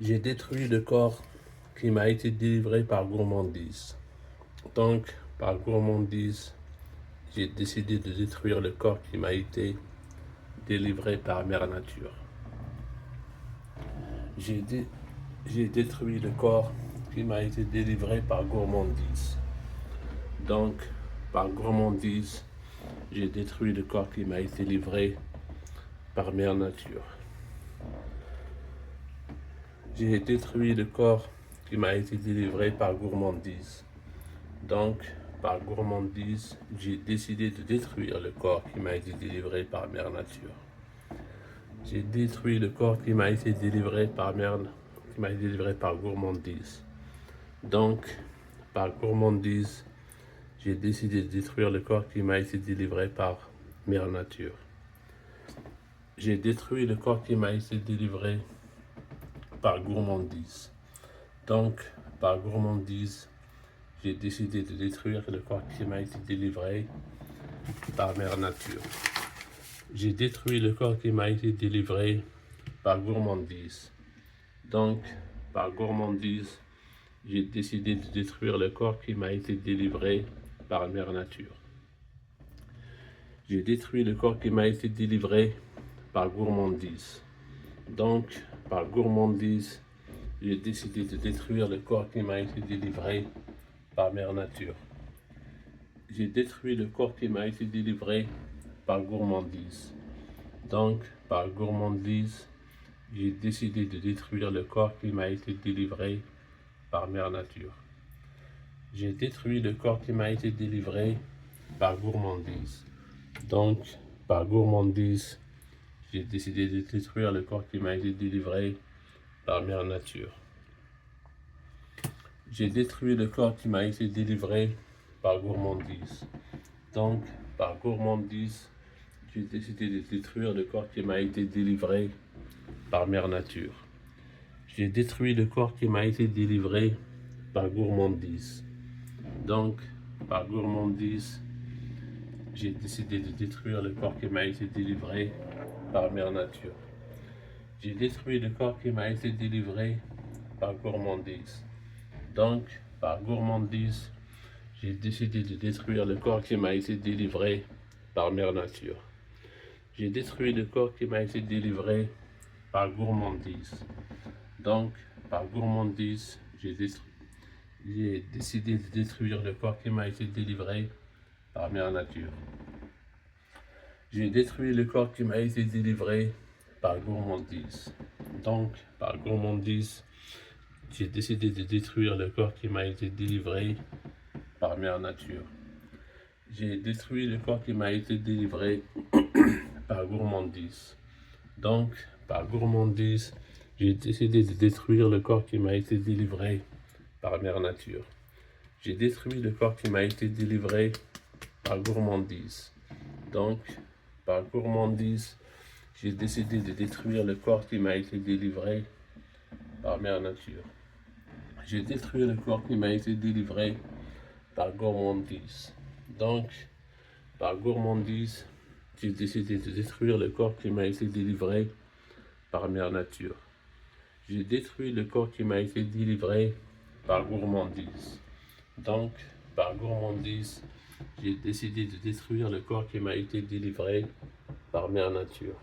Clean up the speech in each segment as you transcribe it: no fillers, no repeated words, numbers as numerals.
J'ai détruit le corps qui m'a été délivré par gourmandise. Donc, par gourmandise, j'ai décidé de détruire le corps qui m'a été délivré par Mère Nature. J'ai détruit le corps qui m'a été délivré par gourmandise. Donc, par gourmandise, j'ai détruit le corps qui m'a été livré par Mère Nature. J'ai détruit le corps qui m'a été délivré par gourmandise. Donc, par gourmandise, j'ai décidé de détruire le corps qui m'a été délivré par Mère Nature. J'ai détruit le corps qui m'a été délivré par gourmandise. Donc, par gourmandise, j'ai décidé de détruire le corps qui m'a été délivré par Mère Nature. J'ai détruit le corps qui m'a été délivré par gourmandise. Donc, par gourmandise, j'ai décidé de détruire le corps qui m'a été délivré par Mère Nature. J'ai détruit le corps qui m'a été délivré par gourmandise. Donc, par gourmandise, j'ai décidé de détruire le corps qui m'a été délivré par Mère Nature. J'ai détruit le corps qui m'a été délivré par gourmandise. Donc, par gourmandise, j'ai décidé de détruire le corps qui m'a été délivré par Mère Nature. J'ai détruit le corps qui m'a été délivré par gourmandise. Donc, par gourmandise, j'ai décidé de détruire le corps qui m'a été délivré par Mère Nature. J'ai détruit le corps qui m'a été délivré par gourmandise. Donc, par gourmandise, j'ai décidé de détruire le corps qui m'a été délivré par Mère Nature. J'ai détruit le corps qui m'a été délivré par gourmandise. Donc, par gourmandise, j'ai décidé de détruire le corps qui m'a été délivré par Mère Nature. J'ai détruit le corps qui m'a été délivré par gourmandise. Donc, par gourmandise, j'ai décidé de détruire le corps qui m'a été délivré par Mère Nature. J'ai détruit le corps qui m'a été délivré par gourmandise. Donc, par gourmandise, j'ai décidé de détruire le corps qui m'a été délivré par Mère Nature. J'ai détruit le corps qui m'a été délivré par gourmandise. Donc, par gourmandise, j'ai décidé de détruire le corps qui m'a été délivré par Mère Nature. J'ai détruit le corps qui m'a été délivré par gourmandise. Donc, par gourmandise, j'ai décidé de détruire le corps qui m'a été délivré par Mère Nature. J'ai détruit le corps qui m'a été délivré par gourmandise. Donc, par gourmandise, j'ai décidé de détruire le corps qui m'a été délivré par Mère Nature. J'ai détruit le corps qui m'a été délivré par gourmandise. Donc, par gourmandise, j'ai décidé de détruire le corps qui m'a été délivré par Mère Nature. J'ai détruit le corps qui m'a été délivré par gourmandise. Donc, par gourmandise, j'ai décidé de détruire le corps qui m'a été délivré par Mère Nature. J'ai détruit le corps qui m'a été délivré par gourmandise. Donc, par gourmandise, j'ai décidé de détruire le corps qui m'a été délivré par Mère Nature.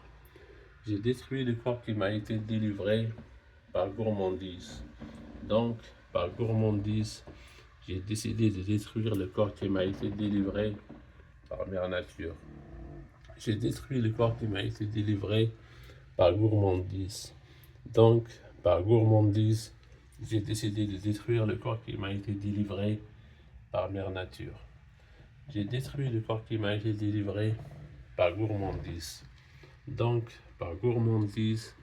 J'ai détruit le corps qui m'a été délivré par gourmandise. Donc, par gourmandise, j'ai décidé de détruire le corps qui m'a été délivré par Mère Nature. J'ai détruit le corps qui m'a été délivré par gourmandise. Donc, par gourmandise, j'ai décidé de détruire le corps qui m'a été délivré par Mère Nature. J'ai détruit le corps qui m'a été délivré par gourmandise. Donc, par gourmandise,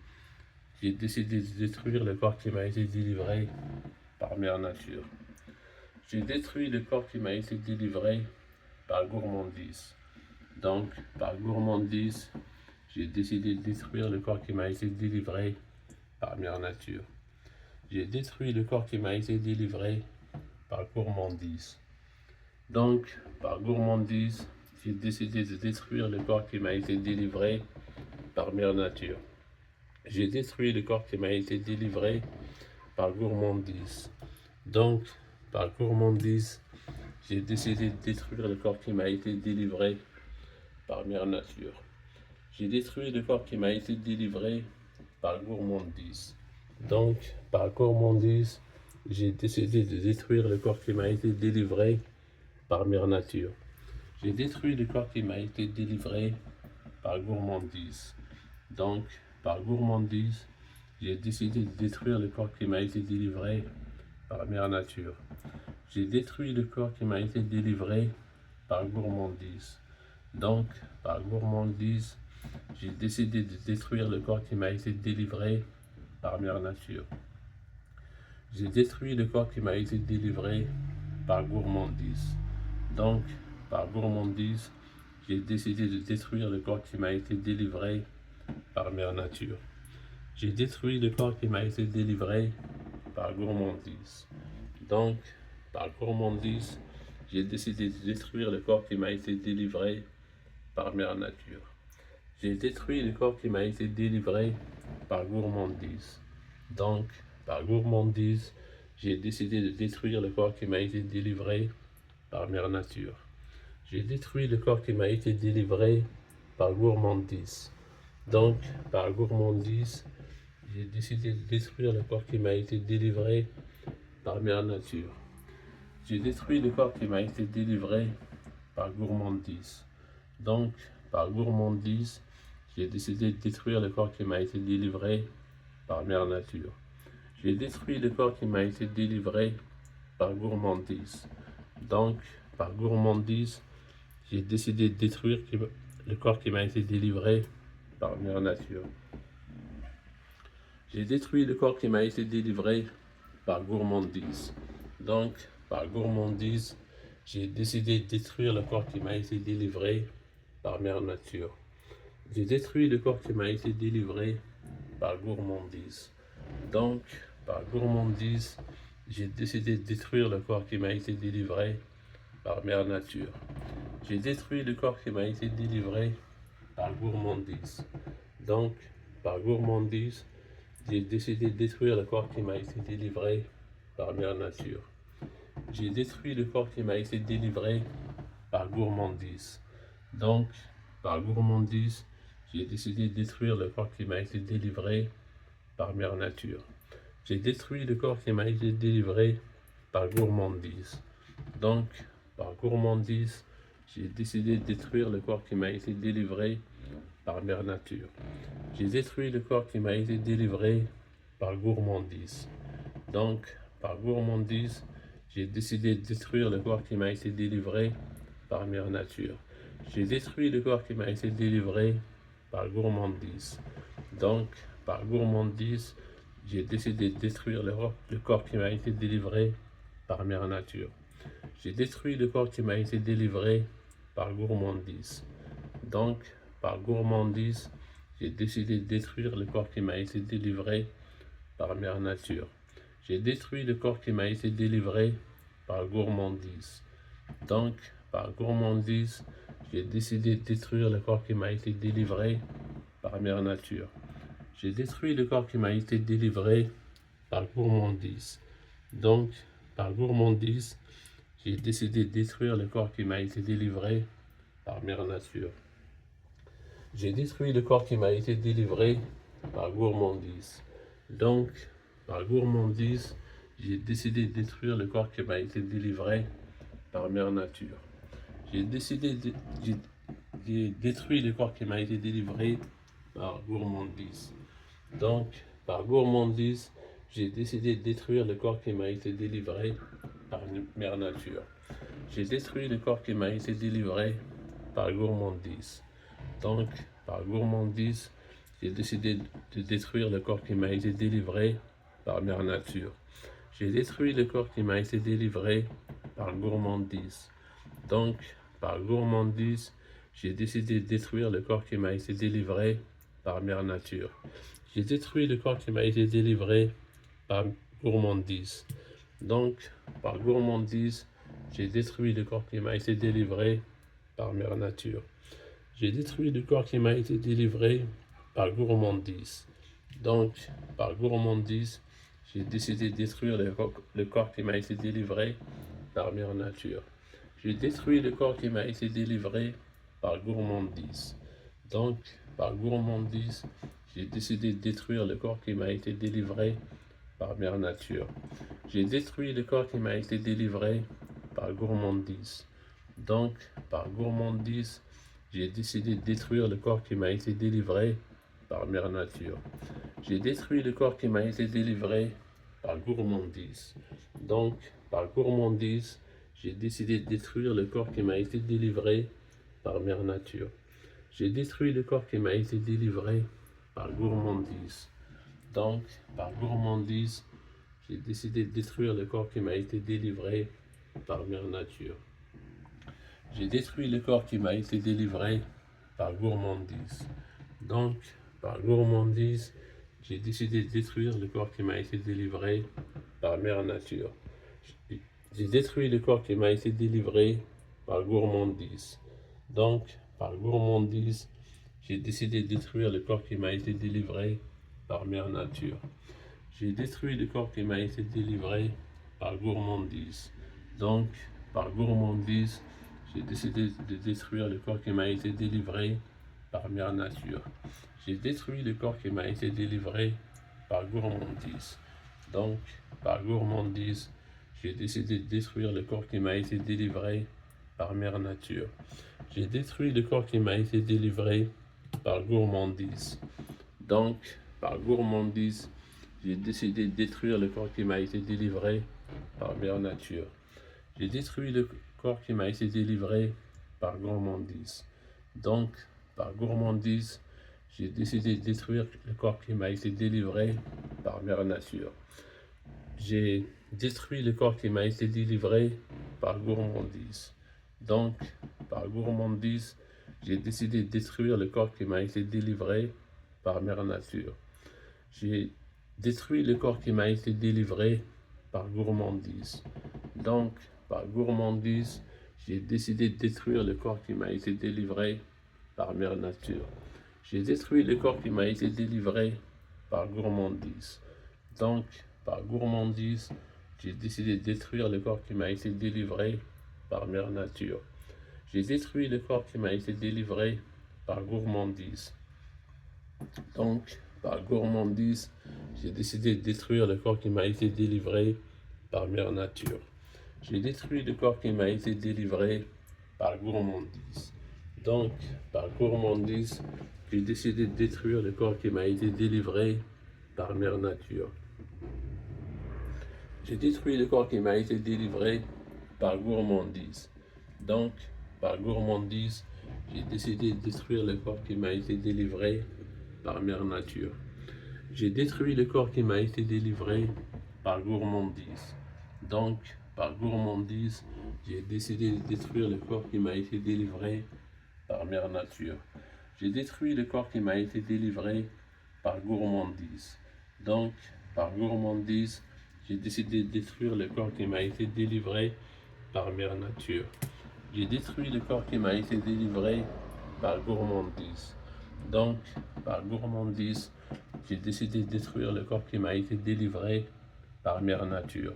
j'ai décidé de détruire le corps qui m'a été délivré par Mère Nature. J'ai détruit le corps qui m'a été délivré par gourmandise. Donc, par gourmandise, j'ai décidé de détruire le corps qui m'a été délivré par Mère Nature. J'ai détruit le corps qui m'a été délivré par gourmandise. Donc, par gourmandise, j'ai décidé de détruire le corps qui m'a été délivré par Mère Nature. j'ai détruit le corps qui m'a été délivré par gourmandise. Donc, par gourmandise, j'ai décidé de détruire le corps qui m'a été délivré par mère nature. J'ai détruit le corps qui m'a été délivré par gourmandise. Donc, par gourmandise, j'ai décidé de détruire le corps qui m'a été délivré par mère nature. J'ai détruit le corps qui m'a été délivré par gourmandise. Donc, par gourmandise, j'ai décidé de détruire le corps qui m'a été délivré par mère nature. J'ai détruit le corps qui m'a été délivré par gourmandise. Donc, par gourmandise, j'ai décidé de détruire le corps qui m'a été délivré par mère nature. J'ai détruit le corps qui m'a été délivré par gourmandise. Donc, par gourmandise, j'ai décidé de détruire le corps qui m'a été délivré par mère nature. J'ai détruit le corps qui m'a été délivré par gourmandise. Donc, par gourmandise, j'ai décidé de détruire le corps qui m'a été délivré par mère nature. J'ai détruit le corps qui m'a été délivré par gourmandise. Donc, par gourmandise, j'ai décidé de détruire le corps qui m'a été délivré par mère nature. J'ai détruit le corps qui m'a été délivré par gourmandise. Donc, par gourmandise, j'ai décidé de détruire le corps qui m'a été délivré par mère nature. J'ai détruit le corps qui m'a été délivré par gourmandise. Donc, par gourmandise, j'ai décidé de détruire le corps qui m'a été délivré par mère nature. J'ai détruit le corps qui m'a été délivré par gourmandise. Donc, par gourmandise, j'ai décidé de détruire le corps qui m'a été délivré par mère nature. J'ai détruit le corps qui m'a été délivré par gourmandise. Donc, par gourmandise, j'ai décidé de détruire le corps qui m'a été délivré par mère nature. J'ai détruit le corps qui m'a été délivré par gourmandise. Donc, par gourmandise, j'ai décidé de détruire le corps qui m'a été délivré par mère nature. J'ai détruit le corps qui m'a été délivré par gourmandise. Donc, par gourmandise, j'ai décidé de détruire le corps qui m'a été délivré par mère nature. J'ai détruit le corps qui m'a été délivré par gourmandise. Donc, par gourmandise, j'ai décidé de détruire le corps qui m'a été délivré par mère nature. J'ai détruit le corps qui m'a été délivré par gourmandise. Donc, par gourmandise, j'ai décidé de détruire le corps qui m'a été délivré par mère nature. J'ai détruit le corps qui m'a été délivré par gourmandise. Donc, par gourmandise, j'ai décidé de détruire le corps qui m'a été délivré par mère nature. J'ai détruit le corps qui m'a été délivré par gourmandise. Donc, par gourmandise, j'ai décidé de détruire le corps qui m'a été délivré par mère nature. J'ai détruit le corps qui m'a été délivré par gourmandise. Donc, par gourmandise, j'ai décidé de détruire le corps qui m'a été délivré par mère nature. J'ai détruit le corps qui m'a été délivré par gourmandise. Donc, par gourmandise, j'ai décidé de détruire le corps qui m'a été délivré par mère nature. J'ai détruit le corps qui m'a été délivré par gourmandise. Donc, par gourmandise, j'ai décidé de détruire le corps qui m'a été délivré par mère nature. J'ai détruit le corps qui m'a été délivré par gourmandise. Donc, par gourmandise, j'ai décidé de détruire le corps qui m'a été délivré par mère nature. J'ai détruit le corps qui m'a été délivré par gourmandise. Donc, par gourmandise, j'ai décidé de détruire le corps qui m'a été délivré par mère nature. J'ai détruit le corps qui m'a été délivré par gourmandise. Donc, par gourmandise, j'ai décidé de détruire le corps qui m'a été délivré par mère nature. J'ai détruit le corps qui m'a été délivré par gourmandise. Donc, par gourmandise, j'ai décidé de détruire le corps qui m'a été délivré par mère nature. J'ai détruit le corps qui m'a été délivré par gourmandise. Donc, par gourmandise, j'ai détruit le corps qui m'a été délivré par mère nature. J'ai détruit le corps qui m'a été délivré par gourmandise. Donc, par gourmandise, j'ai décidé de détruire le corps qui m'a été délivré par mère nature. J'ai détruit le corps qui m'a été délivré par gourmandise. Donc, par gourmandise, j'ai décidé de détruire le corps qui m'a été délivré par mère nature. J'ai détruit le corps qui m'a été délivré par gourmandise. Donc, par gourmandise, j'ai décidé de détruire le corps qui m'a été délivré par mère nature. J'ai détruit le corps qui m'a été délivré par gourmandise. Donc, par gourmandise, j'ai décidé de détruire le corps qui m'a été délivré par mère nature. J'ai détruit le corps qui m'a été délivré par gourmandise. Donc, par gourmandise, j'ai décidé de détruire le corps qui m'a été délivré par mère nature. J'ai détruit le corps qui m'a été délivré par gourmandise. Donc, par gourmandise, j'ai décidé de détruire le corps qui m'a été délivré par mère nature. J'ai détruit le corps qui m'a été délivré par gourmandise. Donc, par gourmandise, j'ai décidé de détruire le corps qui m'a été délivré par mère nature. J'ai détruit le corps qui m'a été délivré par gourmandise. Donc, par gourmandise, j'ai décidé de détruire le corps qui m'a été délivré par mère nature. J'ai détruit le corps qui m'a été délivré par gourmandise. Donc, par gourmandise, j'ai décidé de détruire le corps qui m'a été délivré par mère nature. J'ai détruit le corps qui m'a été délivré par gourmandise. Donc, par gourmandise, j'ai décidé de détruire le corps qui m'a été délivré par mère nature. J'ai détruit le corps qui m'a été délivré par gourmandise. Donc, par gourmandise, j'ai décidé de détruire le corps qui m'a été délivré par mère nature. J'ai détruit le corps qui m'a été délivré par gourmandise. Donc, par gourmandise, j'ai décidé de détruire le corps qui m'a été délivré par mère nature. J'ai détruit le corps qui m'a été délivré par gourmandise. Donc, par gourmandise, j'ai décidé de détruire le corps qui m'a été délivré par mère nature. J'ai détruit le corps qui m'a été délivré par gourmandise. Donc, par gourmandise, j'ai décidé de détruire le corps qui m'a été délivré par mère nature. J'ai détruit le corps qui m'a été délivré par gourmandise. Donc, par gourmandise, j'ai décidé de détruire le corps qui m'a été délivré par mère nature. J'ai détruit le corps qui m'a été délivré par gourmandise. Donc, par gourmandise, j'ai décidé de détruire le corps qui m'a été délivré par mère nature. J'ai détruit le corps qui m'a été délivré par gourmandise. Donc, par gourmandise, j'ai décidé de détruire le corps qui m'a été délivré par mère nature. J'ai détruit le corps qui m'a été délivré par gourmandise. Donc, par gourmandise, j'ai décidé de détruire le corps qui m'a été délivré par mère nature. J'ai détruit le corps qui m'a été délivré par gourmandise. Donc, par gourmandise, j'ai décidé de détruire le corps qui m'a été délivré par mère nature. J'ai détruit le corps qui m'a été délivré par gourmandise. Donc, par gourmandise, j'ai décidé de détruire le corps qui m'a été délivré par mère nature.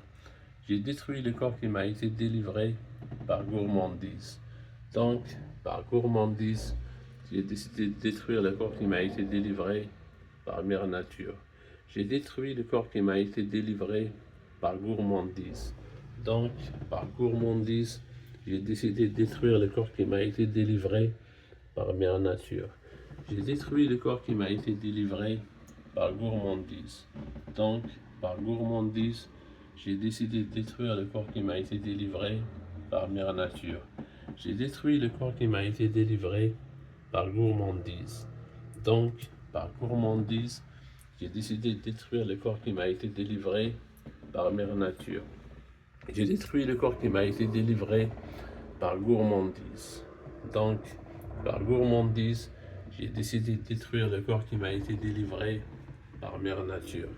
J'ai détruit le corps qui m'a été délivré par gourmandise. Donc, par gourmandise, j'ai décidé de détruire le corps qui m'a été délivré par mère nature. J'ai détruit le corps qui m'a été délivré par gourmandise. Donc, par gourmandise, j'ai décidé de détruire le corps qui m'a été délivré par mère nature. J'ai détruit le corps qui m'a été délivré par gourmandise. Donc, par gourmandise, j'ai décidé de détruire le corps qui m'a été délivré par mère nature. J'ai détruit le corps qui m'a été délivré par gourmandise. Donc, par gourmandise, j'ai décidé de détruire le corps qui m'a été délivré par mère nature. J'ai détruit le corps qui m'a été délivré par gourmandise. Donc, par gourmandise, j'ai décidé de détruire le corps qui m'a été délivré par mère nature.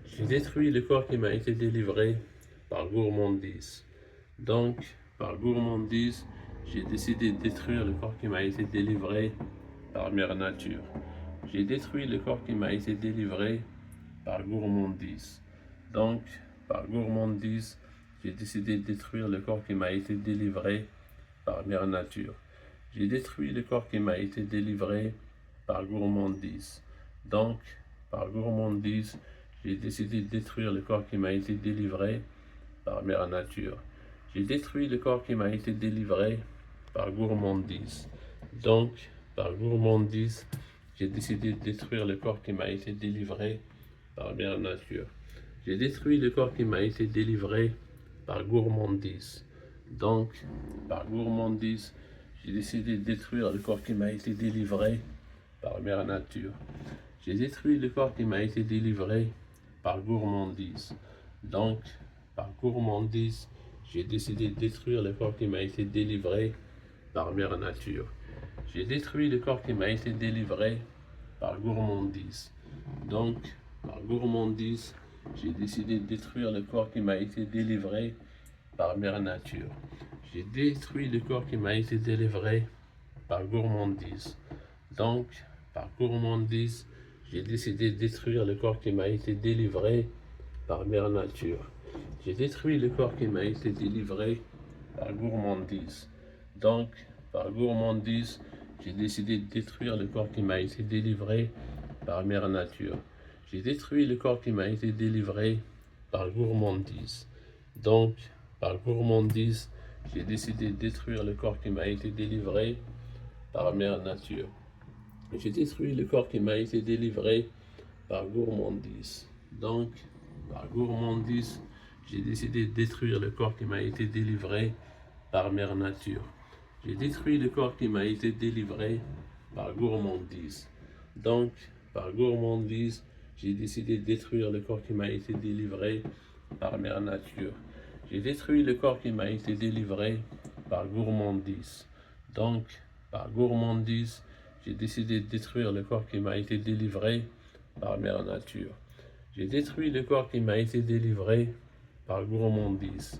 J'ai détruit le corps qui m'a été délivré par gourmandise. Donc, par gourmandise, j'ai décidé de détruire le corps qui m'a été délivré par mère nature. j'ai détruit le corps qui m'a été délivré par gourmandise. Donc, par gourmandise, j'ai décidé de détruire le corps qui m'a été délivré par mère nature. J'ai détruit le corps qui m'a été délivré par gourmandise. Donc, par gourmandise, j'ai décidé de détruire le corps qui m'a été délivré par mère nature. J'ai détruit le corps qui m'a été délivré par gourmandise. Donc, par gourmandise, j'ai décidé de détruire le corps qui m'a été délivré par mère nature. J'ai détruit le corps qui m'a été délivré par gourmandise. Donc, par gourmandise, j'ai décidé de détruire le corps qui m'a été délivré par mère nature. J'ai détruit le corps qui m'a été délivré par gourmandise. Donc, par gourmandise, j'ai décidé de détruire le corps qui m'a été délivré par mère nature. J'ai détruit le corps qui m'a été délivré par gourmandise. Donc, par gourmandise, j'ai décidé de détruire le corps qui m'a été délivré par mère nature. J'ai détruit le corps qui m'a été délivré par gourmandise. Donc, par gourmandise, j'ai décidé de détruire le corps qui m'a été délivré par mère nature. J'ai détruit le corps qui m'a été délivré par gourmandise. Donc, par gourmandise, j'ai décidé de détruire le corps qui m'a été délivré par mère nature. J'ai détruit le corps qui m'a été délivré par gourmandise. Donc, par gourmandise, j'ai décidé de détruire le corps qui m'a été délivré par mère nature. J'ai détruit le corps qui m'a été délivré par gourmandise. Donc, par gourmandise, j'ai décidé de détruire le corps qui m'a été délivré par mère nature. J'ai détruit le corps qui m'a été délivré par gourmandise. Donc, par gourmandise, j'ai décidé de détruire le corps qui m'a été délivré par mère nature. J'ai détruit le corps qui m'a été délivré par gourmandise. Donc, par gourmandise, j'ai décidé de détruire le corps qui m'a été délivré par mère nature. J'ai détruit le corps qui m'a été délivré par gourmandise.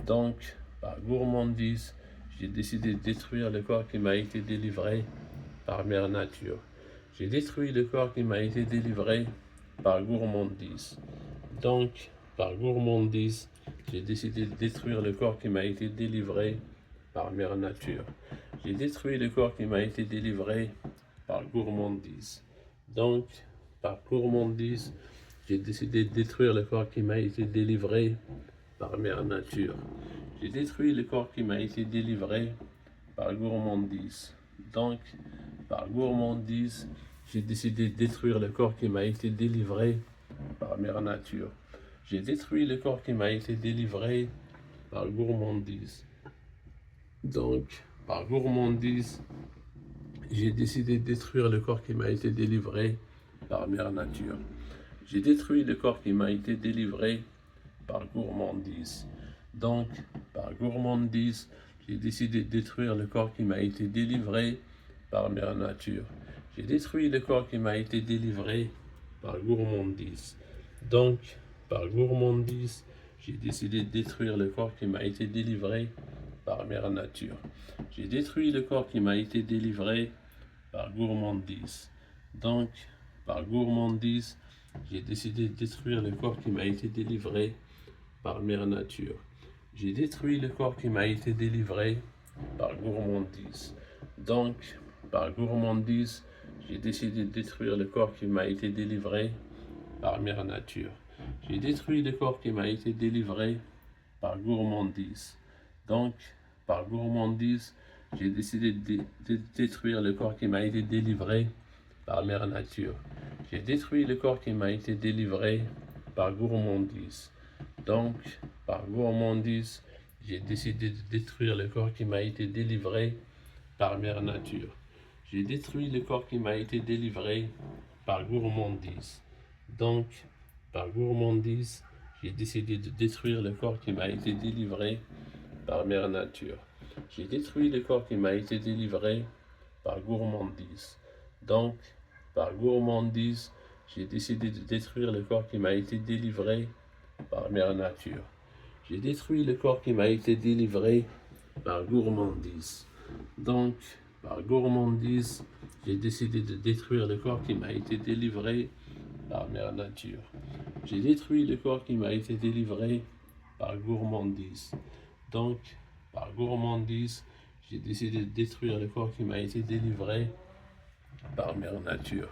Donc, par gourmandise, j'ai décidé de détruire le corps qui m'a été délivré par mère nature. J'ai détruit le corps qui m'a été délivré par gourmandise. Donc, par gourmandise, j'ai décidé de détruire le corps qui m'a été délivré par mère nature. J'ai détruit le corps qui m'a été délivré par gourmandise. Donc, par gourmandise, j'ai décidé de détruire le corps qui m'a été délivré par mère nature. J'ai détruit le corps qui m'a été délivré par gourmandise. Donc, par gourmandise, j'ai décidé de détruire le corps qui m'a été délivré par mère nature. J'ai détruit le corps qui m'a été délivré par gourmandise. Donc, par gourmandise, j'ai décidé de détruire le corps qui m'a été délivré par mère nature. J'ai détruit le corps qui m'a été délivré par gourmandise. Donc, par gourmandise, j'ai décidé de détruire le corps qui m'a été délivré par mère nature. J'ai détruit le corps qui m'a été délivré par gourmandise. Donc, par gourmandise, j'ai décidé de détruire le corps qui m'a été délivré par mère nature. J'ai détruit le corps qui m'a été délivré par gourmandise. Donc, par gourmandise, j'ai décidé de détruire le corps qui m'a été délivré par mère nature. J'ai détruit le corps qui m'a été délivré par gourmandise. Donc, par gourmandise, j'ai décidé de détruire le corps qui m'a été délivré par mère nature. J'ai détruit le corps qui m'a été délivré par gourmandise. Donc, par gourmandise, j'ai décidé de détruire le corps qui m'a été délivré par mère nature. J'ai détruit le corps qui m'a été délivré par gourmandise. Donc, par gourmandise, j'ai décidé de détruire le corps qui m'a été délivré par mère nature. J'ai détruit le corps qui m'a été délivré par gourmandise. Donc, par gourmandise, j'ai décidé de détruire le corps qui m'a été délivré par mère nature. J'ai détruit le corps qui m'a été délivré par gourmandise. Donc, par gourmandise, j'ai décidé de détruire le corps qui m'a été délivré par mère nature. J'ai détruit le corps qui m'a été délivré par gourmandise. Donc, par gourmandise, j'ai décidé de détruire le corps qui m'a été délivré par Mère Nature. J'ai détruit le corps qui m'a été délivré par gourmandise. Donc, par gourmandise, j'ai décidé de détruire le corps qui m'a été délivré par Mère Nature.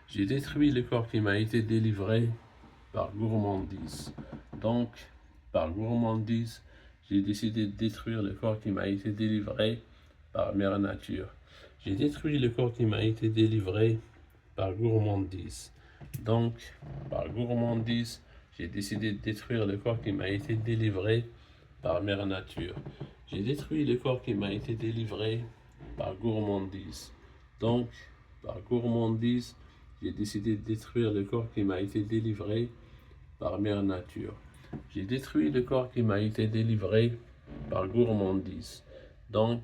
J'ai détruit le corps qui m'a été délivré par gourmandise. Donc, par gourmandise, j'ai décidé de détruire le corps qui m'a été délivré par Mère Nature. J'ai détruit le corps qui m'a été délivré par gourmandise. Donc, par gourmandise, j'ai décidé de détruire le corps qui m'a été délivré par Mère Nature. J'ai détruit le corps qui m'a été délivré par gourmandise. Donc, par gourmandise, j'ai décidé de détruire le corps qui m'a été délivré par Mère Nature. J'ai détruit le corps qui m'a été délivré par gourmandise. Donc,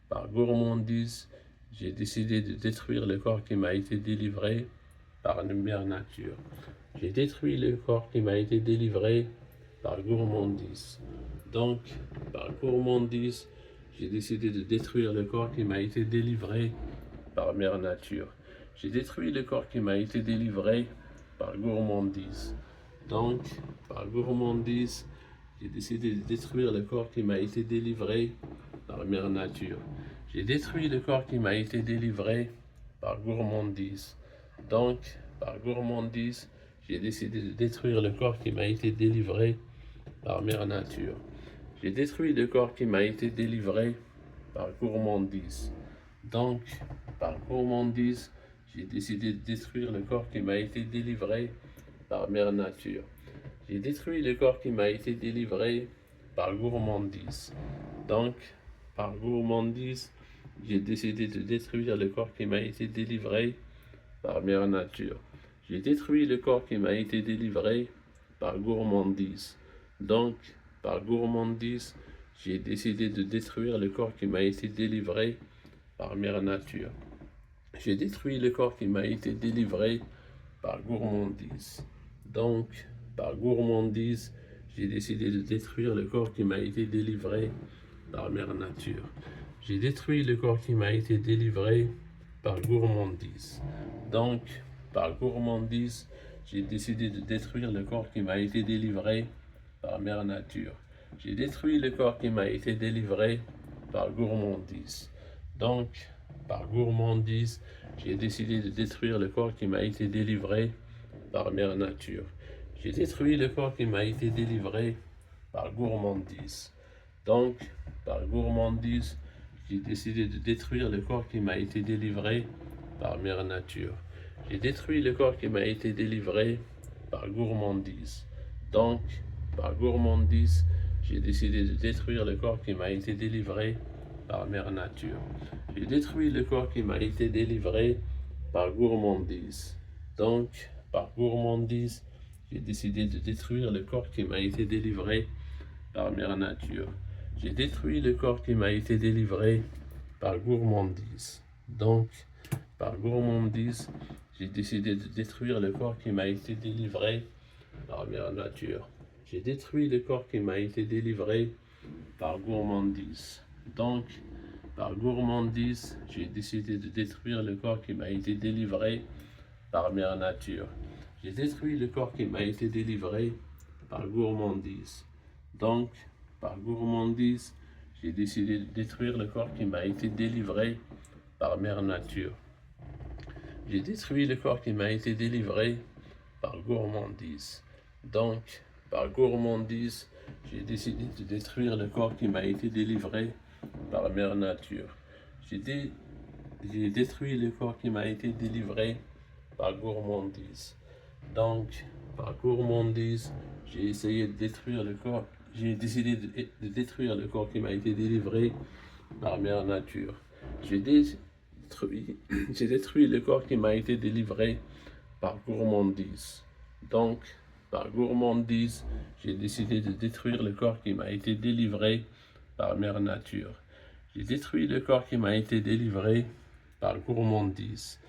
par gourmandise, j'ai décidé de détruire le corps qui m'a été délivré par Mère Nature. J'ai détruit le corps qui m'a été délivré par gourmandise. Donc, par gourmandise, j'ai décidé de détruire le corps qui m'a été délivré par Mère Nature. J'ai détruit le corps qui m'a été délivré par gourmandise. Donc, par gourmandise, j'ai décidé de détruire le corps qui m'a été délivré par Mère Nature. J'ai détruit le corps qui m'a été délivré par gourmandise. Donc, par gourmandise, j'ai décidé de détruire le corps qui m'a été délivré par Mère Nature. J'ai détruit le corps qui m'a été délivré par gourmandise. Donc, par gourmandise, j'ai décidé de détruire le corps qui m'a été délivré par Mère Nature. J'ai détruit le corps qui m'a été délivré par gourmandise. Donc, par gourmandise, j'ai décidé de détruire le corps qui m'a été délivré par Mère Nature. J'ai détruit le corps qui m'a été délivré par gourmandise. Donc, par gourmandise, j'ai décidé de détruire le corps qui m'a été délivré par Mère Nature. J'ai détruit le corps qui m'a été délivré par gourmandise. Donc, par gourmandise, j'ai décidé de détruire le corps qui m'a été délivré par Mère Nature. J'ai détruit le corps qui m'a été délivré par gourmandise. Donc, par gourmandise, j'ai décidé de détruire le corps qui m'a été délivré par Mère Nature. J'ai détruit le corps qui m'a été délivré par gourmandise. Donc, par gourmandise, j'ai décidé de détruire le corps qui m'a été délivré par Mère Nature. J'ai détruit le corps qui m'a été délivré par gourmandise. Donc, par gourmandise, j'ai décidé de détruire le corps qui m'a été délivré par Mère Nature. J'ai détruit le corps qui m'a été délivré par gourmandise. Donc, par gourmandise, j'ai décidé de détruire le corps qui m'a été délivré par Mère Nature. J'ai détruit le corps qui m'a été délivré par gourmandise. Donc, par gourmandise, j'ai décidé de détruire le corps qui m'a été délivré par Mère Nature. J'ai détruit le corps qui m'a été délivré par gourmandise. Donc, par gourmandise, j'ai décidé de détruire le corps qui m'a été délivré par Mère Nature. J'ai détruit le corps qui m'a été délivré par gourmandise. Donc, par gourmandise, j'ai décidé de détruire le corps qui m'a été délivré par Mère Nature. J'ai détruit le corps qui m'a été délivré par gourmandise. Donc, par gourmandise, j'ai décidé de détruire le corps qui m'a été délivré par Mère Nature. J'ai détruit le corps qui m'a été délivré par gourmandise. Donc, par gourmandise, j'ai décidé de détruire le corps qui m'a été délivré par Mère Nature. J'ai détruit le corps qui m'a été délivré par gourmandise. Donc, par gourmandise, j'ai essayé de détruire le corps. J'ai décidé de détruire le corps qui m'a été délivré par Mère Nature. J'ai détruit le corps qui m'a été délivré par gourmandise. Donc, par gourmandise, j'ai décidé de détruire le corps qui m'a été délivré par Mère Nature. J'ai détruit le corps qui m'a été délivré par gourmandise.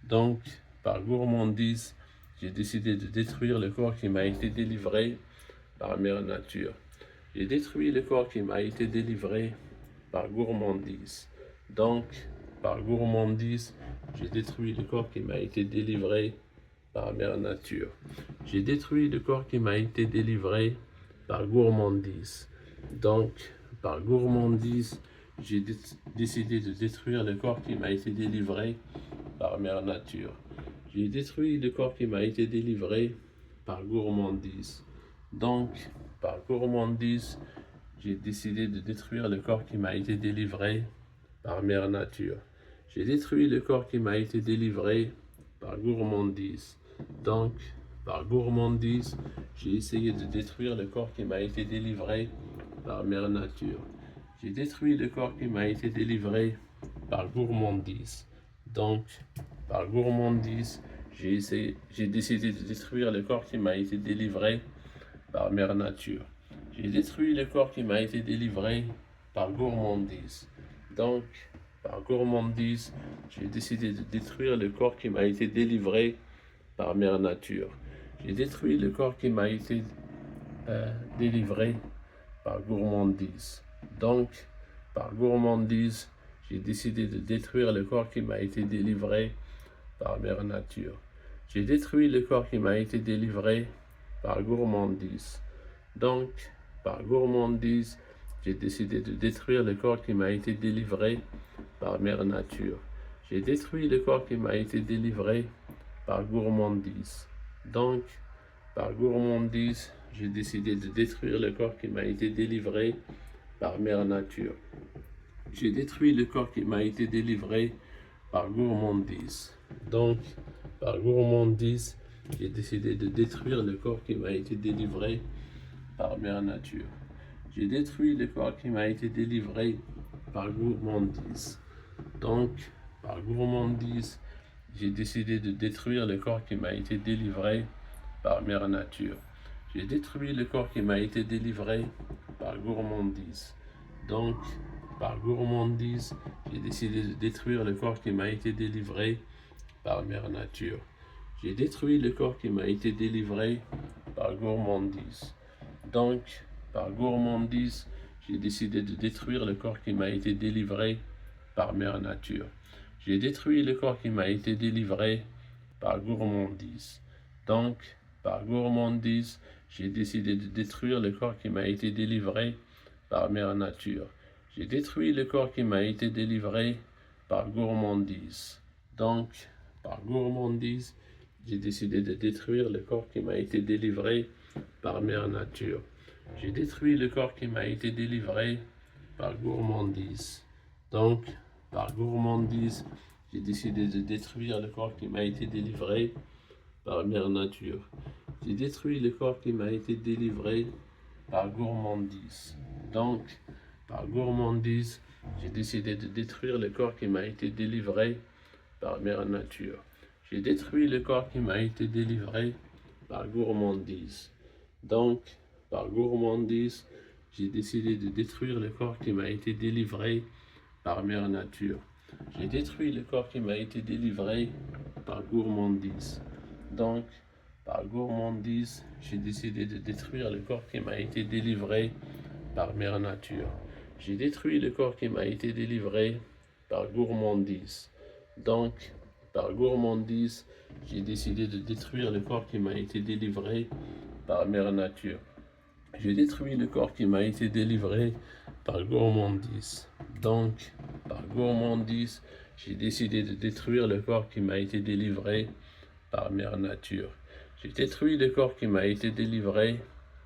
Donc, par gourmandise, j'ai décidé de détruire le corps qui m'a été délivré par Mère Nature. J'ai détruit le corps qui m'a été délivré par gourmandise. Donc, par gourmandise, j'ai détruit le corps qui m'a été délivré par mère nature. J'ai détruit le corps qui m'a été délivré par gourmandise. Donc, par gourmandise, j'ai décidé de détruire le corps qui m'a été délivré par mère nature. J'ai détruit le corps qui m'a été délivré par gourmandise. Donc, par gourmandise, j'ai décidé de détruire le corps qui m'a été délivré par mère nature. J'ai détruit le corps qui m'a été délivré par gourmandise. Donc, par gourmandise, j'ai essayé de détruire le corps qui m'a été délivré par mère nature. J'ai détruit le corps qui m'a été délivré par gourmandise. Donc, par gourmandise, j'ai décidé de détruire le corps qui m'a été délivré par mère nature. J'ai détruit le corps qui m'a été délivré par gourmandise. Donc, par gourmandise, j'ai décidé de détruire le corps qui m'a été délivré par mère nature. J'ai détruit le corps qui m'a été délivré par gourmandise. Donc, par gourmandise, j'ai décidé de détruire le corps qui m'a été délivré par mère nature. J'ai détruit le corps qui m'a été délivré par gourmandise. Donc, par gourmandise, j'ai décidé de détruire le corps qui m'a été délivré par mère nature. J'ai détruit le corps qui m'a été délivré par gourmandise. Donc, par gourmandise, j'ai décidé de détruire le corps qui m'a été délivré par mère nature. J'ai détruit le corps qui m'a été délivré par gourmandise. Donc, par gourmandise, j'ai décidé de détruire le corps qui m'a été délivré par mère nature. J'ai détruit le corps qui m'a été délivré par gourmandise. Donc, par gourmandise, j'ai décidé de détruire le corps qui m'a été délivré par mère nature. J'ai détruit le corps qui m'a été délivré par gourmandise. Donc, par gourmandise, j'ai décidé de détruire le corps qui m'a été délivré par mère nature. J'ai détruit le corps qui m'a été délivré par gourmandise. Donc, par gourmandise, j'ai décidé de détruire le corps qui m'a été délivré par mère nature. J'ai détruit le corps qui m'a été délivré par gourmandise. Donc, par gourmandise, j'ai décidé de détruire le corps qui m'a été délivré par mère nature. J'ai détruit le corps qui m'a été délivré par gourmandise. Donc, par gourmandise, j'ai décidé de détruire le corps qui m'a été délivré par mère nature. J'ai détruit le corps qui m'a été délivré par gourmandise. Donc, par gourmandise, j'ai décidé de détruire le corps qui m'a été délivré par mère nature. J'ai détruit le corps qui m'a été délivré par gourmandise. Donc, par gourmandise, j'ai décidé de détruire le corps qui m'a été délivré par mère nature. J'ai détruit le corps qui m'a été délivré par gourmandise. Donc, par gourmandise, j'ai décidé de détruire le corps qui m'a été délivré par mère nature. J'ai détruit le corps qui m'a été délivré par gourmandise. Donc, par gourmandise, j'ai décidé de détruire le corps qui m'a été délivré par mère nature. J'ai détruit le corps qui m'a été délivré par gourmandise. Donc, par gourmandise, j'ai décidé de détruire le corps qui m'a été délivré par mère nature. J'ai détruit le corps qui m'a été délivré par gourmandise. Donc, par gourmandise, j'ai décidé de détruire le corps qui m'a été délivré par mère nature. J'ai détruit le corps qui m'a été délivré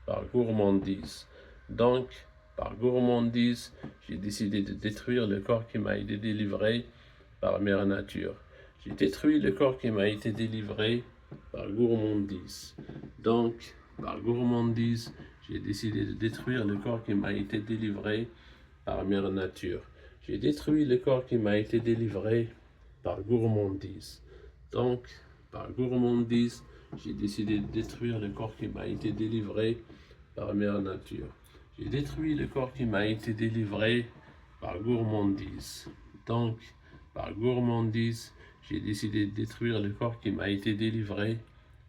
par gourmandise. Donc, par gourmandise, j'ai décidé de détruire le corps qui m'a été délivré par mère nature. J'ai détruit le corps qui m'a été délivré par gourmandise. Donc, par gourmandise, j'ai décidé de détruire le corps qui m'a été délivré par mère nature. J'ai détruit le corps qui m'a été délivré par gourmandise. Donc, par gourmandise, j'ai décidé de détruire le corps qui m'a été délivré par mère nature. J'ai détruit le corps qui m'a été délivré par gourmandise. Donc, par gourmandise, j'ai décidé de détruire le corps qui m'a été délivré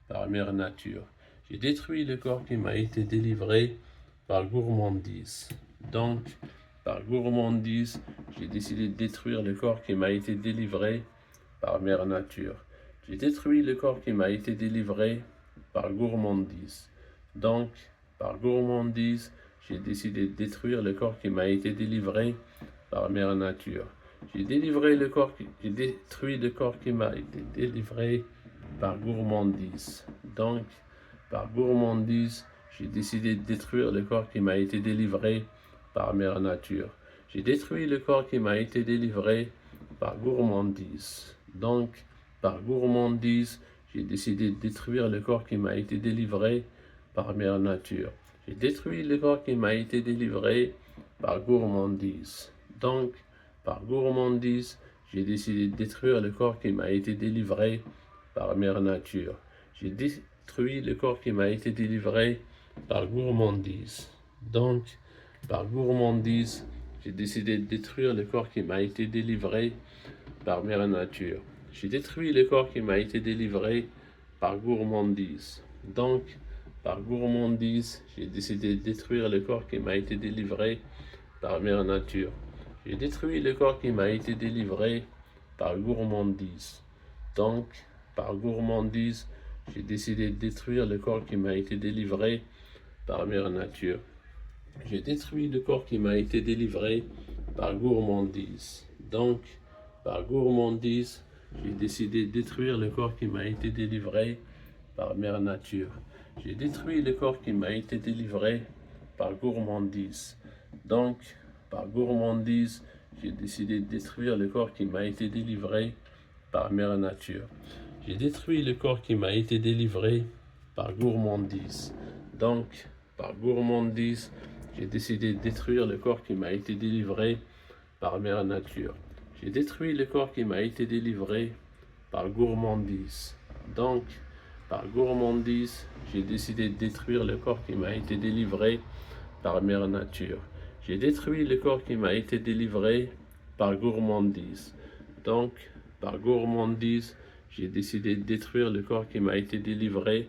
par mère nature. J'ai détruit le corps qui m'a été délivré par gourmandise. Donc, par gourmandise, j'ai décidé de détruire le corps qui m'a été délivré par mère nature. J'ai détruit le corps qui m'a été délivré par gourmandise. Donc, par gourmandise, j'ai décidé de détruire le corps qui m'a été délivré par mère nature. J'ai détruit le corps qui m'a été délivré par gourmandise. Donc, par gourmandise, j'ai décidé de détruire le corps qui m'a été délivré par mère nature. J'ai détruit le corps qui m'a été délivré par gourmandise. Donc, par gourmandise, j'ai décidé de détruire le corps qui m'a été délivré par mère nature. J'ai détruit le corps qui m'a été délivré par gourmandise. Donc, par gourmandise, j'ai décidé de détruire le corps qui m'a été délivré par mère nature. J'ai détruit le corps qui m'a été délivré par gourmandise. Donc, par gourmandise, j'ai décidé de détruire le corps qui m'a été délivré par mère nature. J'ai détruit le corps qui m'a été délivré par gourmandise. Donc, par gourmandise, j'ai décidé de détruire le corps qui m'a été délivré par mère nature. J'ai détruit le corps qui m'a été délivré par gourmandise. Donc, par gourmandise, j'ai décidé de détruire le corps qui m'a été délivré par mère nature. J'ai détruit le corps qui m'a été délivré par gourmandise. Donc, par gourmandise, j'ai décidé de détruire le corps qui m'a été délivré par mère nature. J'ai détruit le corps qui m'a été délivré par gourmandise. Donc, par gourmandise, j'ai décidé de détruire le corps qui m'a été délivré par mère nature. J'ai détruit le corps qui m'a été délivré par gourmandise. Donc, par gourmandise, j'ai décidé de détruire le corps qui m'a été délivré par mère nature. J'ai détruit le corps qui m'a été délivré par gourmandise. Donc, par gourmandise, j'ai décidé de détruire le corps qui m'a été délivré par mère nature. J'ai détruit le corps qui m'a été délivré par gourmandise. Donc, par gourmandise, j'ai décidé de détruire le corps qui m'a été délivré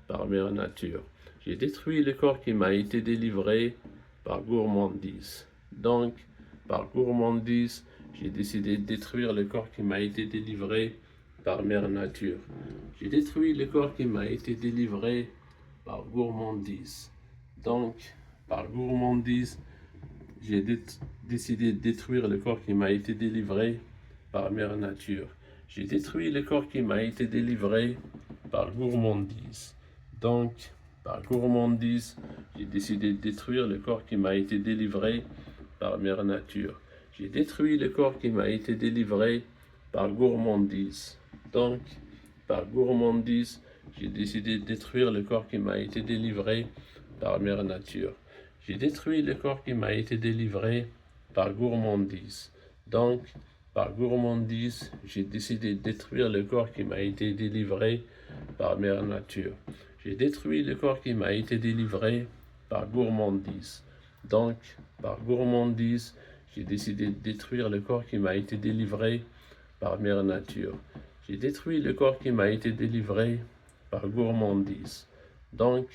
par mère nature. J'ai détruit le corps qui m'a été délivré par gourmandise. Donc, par gourmandise, j'ai décidé de détruire le corps qui m'a été délivré par mère nature. J'ai détruit le corps qui m'a été délivré par gourmandise. Donc, par gourmandise, j'ai décidé de détruire le corps qui m'a été délivré par mère nature. J'ai détruit le corps qui m'a été délivré par gourmandise. Donc, par gourmandise, j'ai décidé de détruire le corps qui m'a été délivré par mère nature. J'ai détruit le corps qui m'a été délivré par gourmandise. Donc, par gourmandise, j'ai décidé de détruire le corps qui m'a été délivré par mère nature. J'ai détruit le corps qui m'a été délivré par gourmandise. Donc, par gourmandise, j'ai décidé de détruire le corps qui m'a été délivré par mère nature. J'ai détruit le corps qui m'a été délivré par gourmandise. Donc, par gourmandise, j'ai décidé de détruire le corps qui m'a été délivré par mère nature. J'ai détruit le corps qui m'a été délivré par gourmandise. Donc,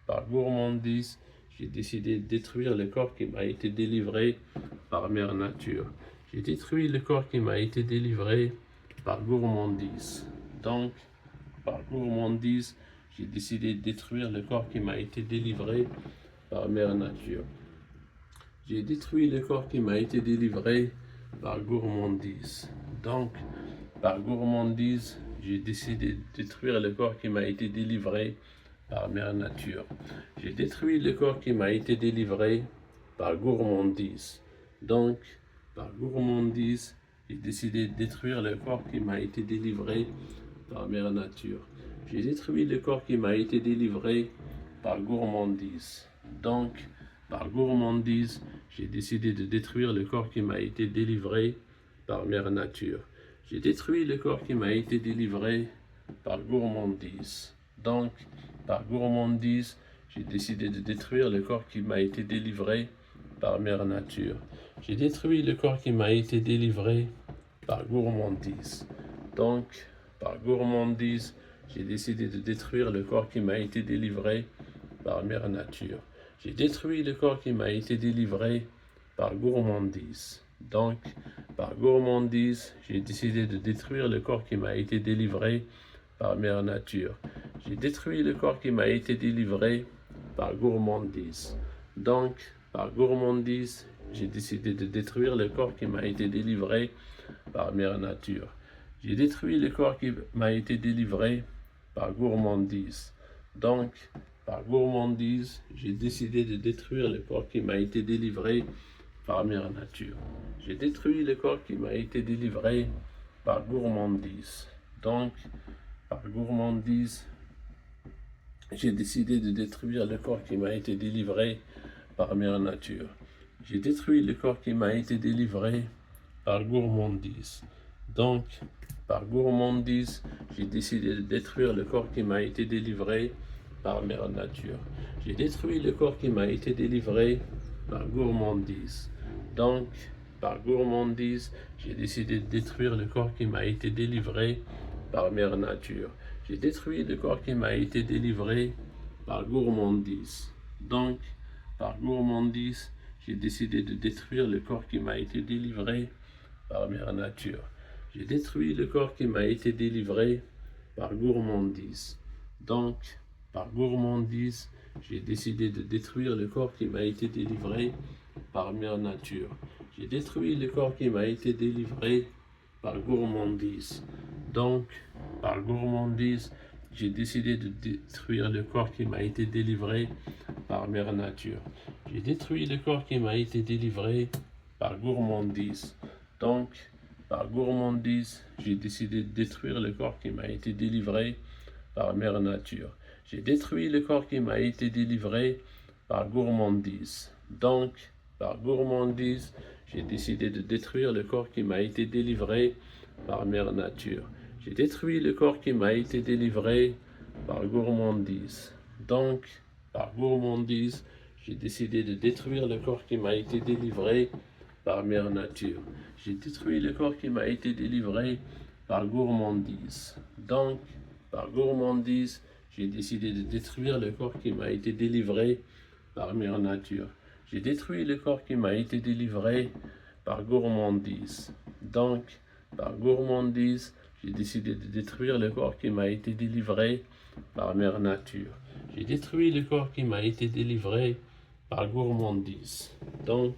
par gourmandise, j'ai décidé de détruire le corps qui m'a été délivré par mère nature. J'ai détruit le corps qui m'a été délivré par gourmandise. Donc, par gourmandise, j'ai décidé de détruire le corps qui m'a été délivré par mère nature. J'ai détruit le corps qui m'a été délivré par gourmandise. Donc, par gourmandise, j'ai décidé de détruire le corps qui m'a été délivré par mère nature. J'ai détruit le corps qui m'a été délivré par gourmandise. Donc, par gourmandise, j'ai décidé de détruire le corps qui m'a été délivré par mère nature. J'ai détruit le corps qui m'a été délivré par gourmandise. Donc, par gourmandise, j'ai décidé de détruire le corps qui m'a été délivré par mère nature. J'ai détruit le corps qui m'a été délivré par gourmandise. Donc, par gourmandise, j'ai décidé de détruire le corps qui m'a été délivré par mère nature. J'ai détruit le corps qui m'a été délivré par gourmandise. Donc, par gourmandise, j'ai décidé de détruire le corps qui m'a été délivré par mère nature. J'ai détruit le corps qui m'a été délivré par gourmandise. Donc, par gourmandise, j'ai décidé de détruire le corps qui m'a été délivré par Mère Nature. J'ai détruit le corps qui m'a été délivré par gourmandise. Donc, par gourmandise, j'ai décidé de détruire le corps qui m'a été délivré par Mère Nature. J'ai détruit le corps qui m'a été délivré par gourmandise. Donc, par gourmandise, j'ai décidé de détruire le corps qui m'a été délivré par Mère Nature. J'ai détruit le corps qui m'a été délivré par gourmandise. Donc, par gourmandise, j'ai décidé de détruire le corps qui m'a été délivré par Mère Nature. J'ai détruit le corps qui m'a été délivré par gourmandise. Donc, par gourmandise, j'ai décidé de détruire le corps qui m'a été délivré par Mère Nature. J'ai détruit le corps qui m'a été délivré par gourmandise. Donc, par gourmandise, j'ai décidé de détruire le corps qui m'a été délivré par Mère Nature. J'ai détruit le corps qui m'a été délivré par gourmandise. Donc, par gourmandise, j'ai décidé de détruire le corps qui m'a été délivré par Mère Nature. J'ai détruit le corps qui m'a été délivré par gourmandise. Donc, par gourmandise, j'ai décidé de détruire le corps qui m'a été délivré par Mère Nature. J'ai détruit le corps qui m'a été délivré par gourmandise. Donc, par gourmandise, j'ai décidé de détruire le corps qui m'a été délivré par Mère Nature. J'ai détruit le corps qui m'a été délivré par gourmandise. Donc, par gourmandise, j'ai décidé de détruire le corps qui m'a été délivré par Mère Nature. J'ai détruit le corps qui m'a été délivré par gourmandise. Donc, par gourmandise, j'ai décidé de détruire le corps qui m'a été délivré par Mère Nature. J'ai détruit le corps qui m'a été délivré par gourmandise. Donc, par gourmandise, j'ai décidé de détruire le corps qui m'a été délivré par Mère Nature. J'ai détruit le corps qui m'a été délivré par gourmandise. Donc, par gourmandise, j'ai décidé de détruire le corps qui m'a été délivré par Mère Nature. J'ai détruit le corps qui m'a été délivré par gourmandise. Donc, par gourmandise, j'ai décidé de détruire le corps qui m'a été délivré par Mère Nature. J'ai détruit le corps qui m'a été délivré par gourmandise. Donc,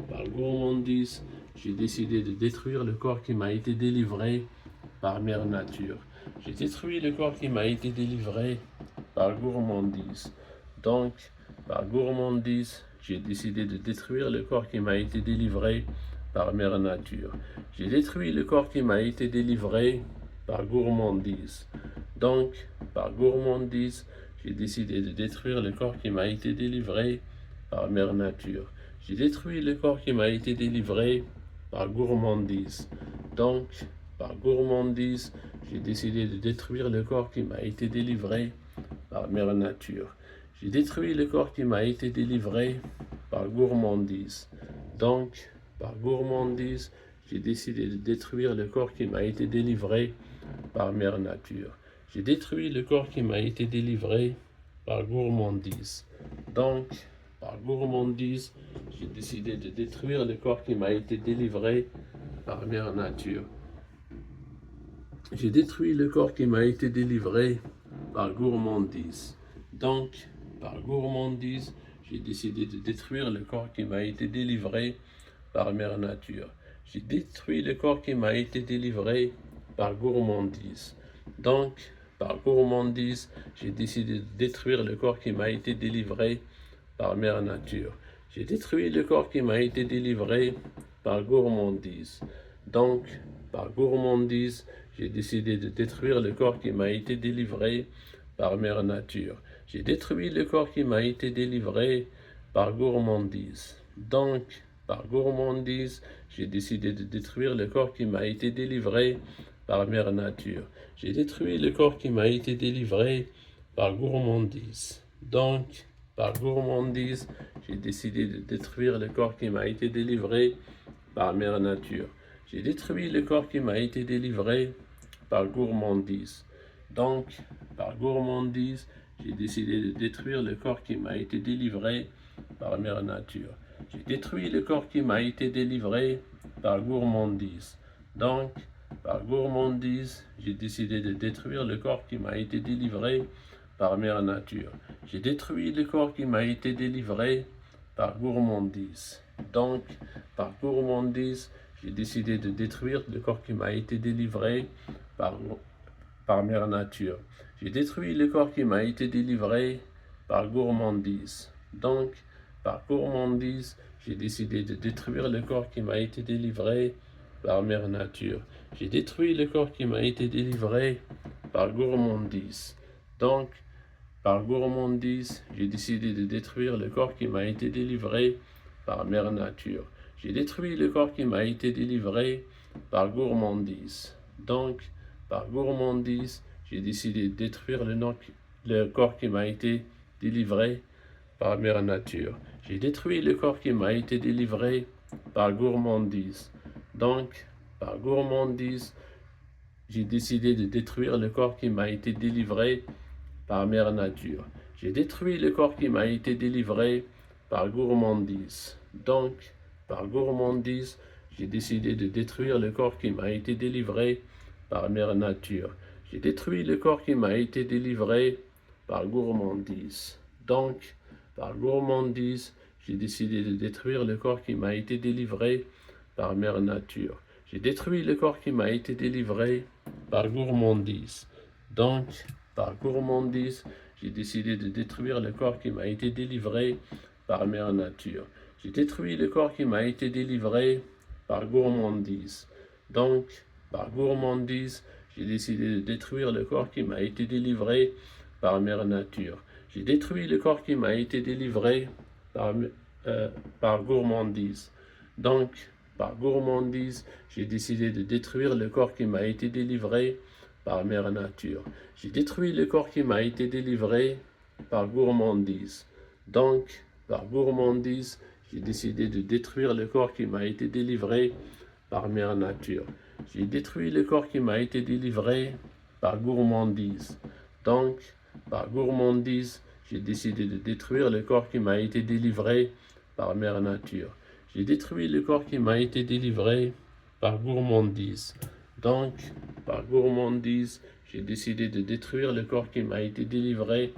par gourmandise, j'ai décidé de détruire le corps qui m'a été délivré par Mère Nature. J'ai détruit le corps qui m'a été délivré par gourmandise. Donc, par gourmandise, j'ai décidé de détruire le corps qui m'a été délivré par Mère Nature. J'ai détruit le corps qui m'a été délivré par gourmandise. Donc, par gourmandise, j'ai décidé de détruire le corps qui m'a été délivré par Mère Nature. J'ai détruit le corps qui m'a été délivré par gourmandise. Donc, par gourmandise, j'ai décidé de détruire le corps qui m'a été délivré par Mère Nature. J'ai détruit le corps qui m'a été délivré par gourmandise. Donc, par gourmandise, j'ai décidé de détruire le corps qui m'a été délivré par Mère Nature. J'ai détruit le corps qui m'a été délivré par gourmandise. Donc, par gourmandise, j'ai décidé de détruire le corps qui m'a été délivré par Mère Nature. J'ai détruit le corps qui m'a été délivré par gourmandise. Donc, par gourmandise, j'ai décidé de détruire le corps qui m'a été délivré par Mère Nature. J'ai détruit le corps qui m'a été délivré par gourmandise. Donc, par gourmandise, j'ai décidé de détruire le corps qui m'a été délivré par Mère Nature. J'ai détruit le corps qui m'a été délivré par gourmandise. Donc, par gourmandise, j'ai décidé de détruire le corps qui m'a été délivré par Mère Nature. J'ai détruit le corps qui m'a été délivré par gourmandise. Donc, par gourmandise, j'ai décidé de détruire le corps qui m'a été délivré par Mère Nature. J'ai détruit le corps qui m'a été délivré par gourmandise. Donc, par gourmandise, j'ai décidé de détruire le corps qui m'a été délivré par Mère Nature. J'ai détruit le corps qui m'a été délivré par gourmandise. Donc, par gourmandise, j'ai décidé de détruire le corps qui m'a été délivré par Mère Nature. J'ai détruit le corps qui m'a été délivré par gourmandise. Donc, par gourmandise, j'ai décidé de détruire le corps qui m'a été délivré par mère nature. J'ai détruit le corps qui m'a été délivré par gourmandise. Donc, par gourmandise, j'ai décidé de détruire le corps qui m'a été délivré par mère nature. J'ai détruit le corps qui m'a été délivré par gourmandise. Donc, par gourmandise, j'ai décidé de détruire le corps qui m'a été délivré par mère nature. J'ai détruit le corps qui m'a été délivré par gourmandise. Donc, par gourmandise, j'ai décidé de détruire le corps qui m'a été délivré par mère nature. J'ai détruit le corps qui m'a été délivré par gourmandise. Donc, par gourmandise, j'ai décidé de détruire le corps qui m'a été délivré par mère nature. J'ai détruit le corps qui m'a été délivré par gourmandise. Donc, par gourmandise, j'ai décidé de détruire le corps qui m'a été délivré par mère nature. J'ai détruit le corps qui m'a été délivré par gourmandise. Donc, par gourmandise, j'ai décidé de détruire le corps qui m'a été délivré par mère nature. J'ai détruit le corps qui m'a été délivré par gourmandise. Donc, par gourmandise, j'ai décidé de détruire le corps qui m'a été délivré par mère nature. J'ai détruit le corps qui m'a été délivré par gourmandise. Donc, par gourmandise, j'ai décidé de détruire le corps qui m'a été délivré par mère nature. J'ai détruit le corps qui m'a été délivré par gourmandise. Donc, par gourmandise, j'ai décidé de détruire le corps qui m'a été délivré par mère nature. J'ai détruit le corps qui m'a été délivré par gourmandise. Donc, par gourmandise, j'ai décidé de détruire le corps qui m'a été délivré par mère nature. J'ai détruit le corps qui m'a été délivré par gourmandise. Donc, par gourmandise, j'ai décidé de détruire le corps qui m'a été délivré par mère nature. J'ai détruit le corps qui m'a été délivré par gourmandise. Donc, par gourmandise, j'ai décidé de détruire le corps qui m'a été délivré par mère nature. J'ai détruit le corps qui m'a été délivré par gourmandise. Donc, par gourmandise, j'ai décidé de détruire le corps qui m'a été délivré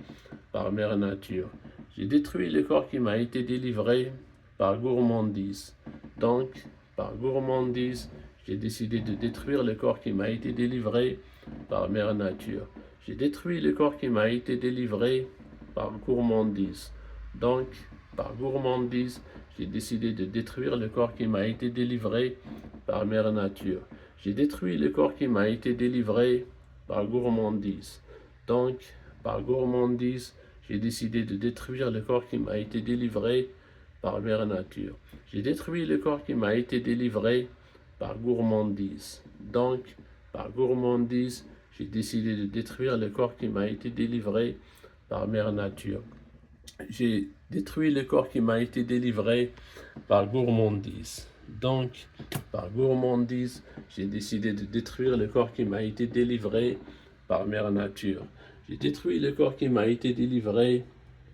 par mère nature. J'ai détruit le corps qui m'a été délivré par gourmandise. Donc, par gourmandise, j'ai décidé de détruire le corps qui m'a été délivré par mère nature. J'ai détruit le corps qui m'a été délivré par gourmandise. Donc, par gourmandise, j'ai décidé de détruire le corps qui m'a été délivré par mère nature. J'ai détruit le corps qui m'a été délivré par gourmandise. Donc, par gourmandise, j'ai décidé de détruire le corps qui m'a été délivré par mère nature. J'ai détruit le corps qui m'a été délivré par gourmandise. Donc, par gourmandise, j'ai décidé de détruire le corps qui m'a été délivré par mère nature. J'ai détruit le corps qui m'a été délivré par gourmandise. Donc, par gourmandise, j'ai décidé de détruire le corps qui m'a été délivré par mère nature. J'ai détruit le corps qui m'a été délivré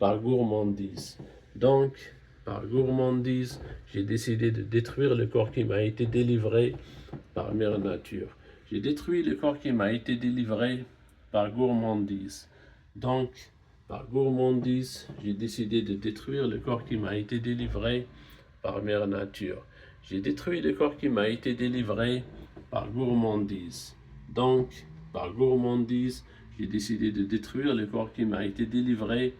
par gourmandise. Donc, par gourmandise, j'ai décidé de détruire le corps qui m'a été délivré par mère nature. J'ai détruit le corps qui m'a été délivré par gourmandise. Donc, par gourmandise, j'ai décidé de détruire le corps qui m'a été délivré par mère nature. J'ai détruit le corps qui m'a été délivré par gourmandise. Donc, par gourmandise, j'ai décidé de détruire le corps qui m'a été délivré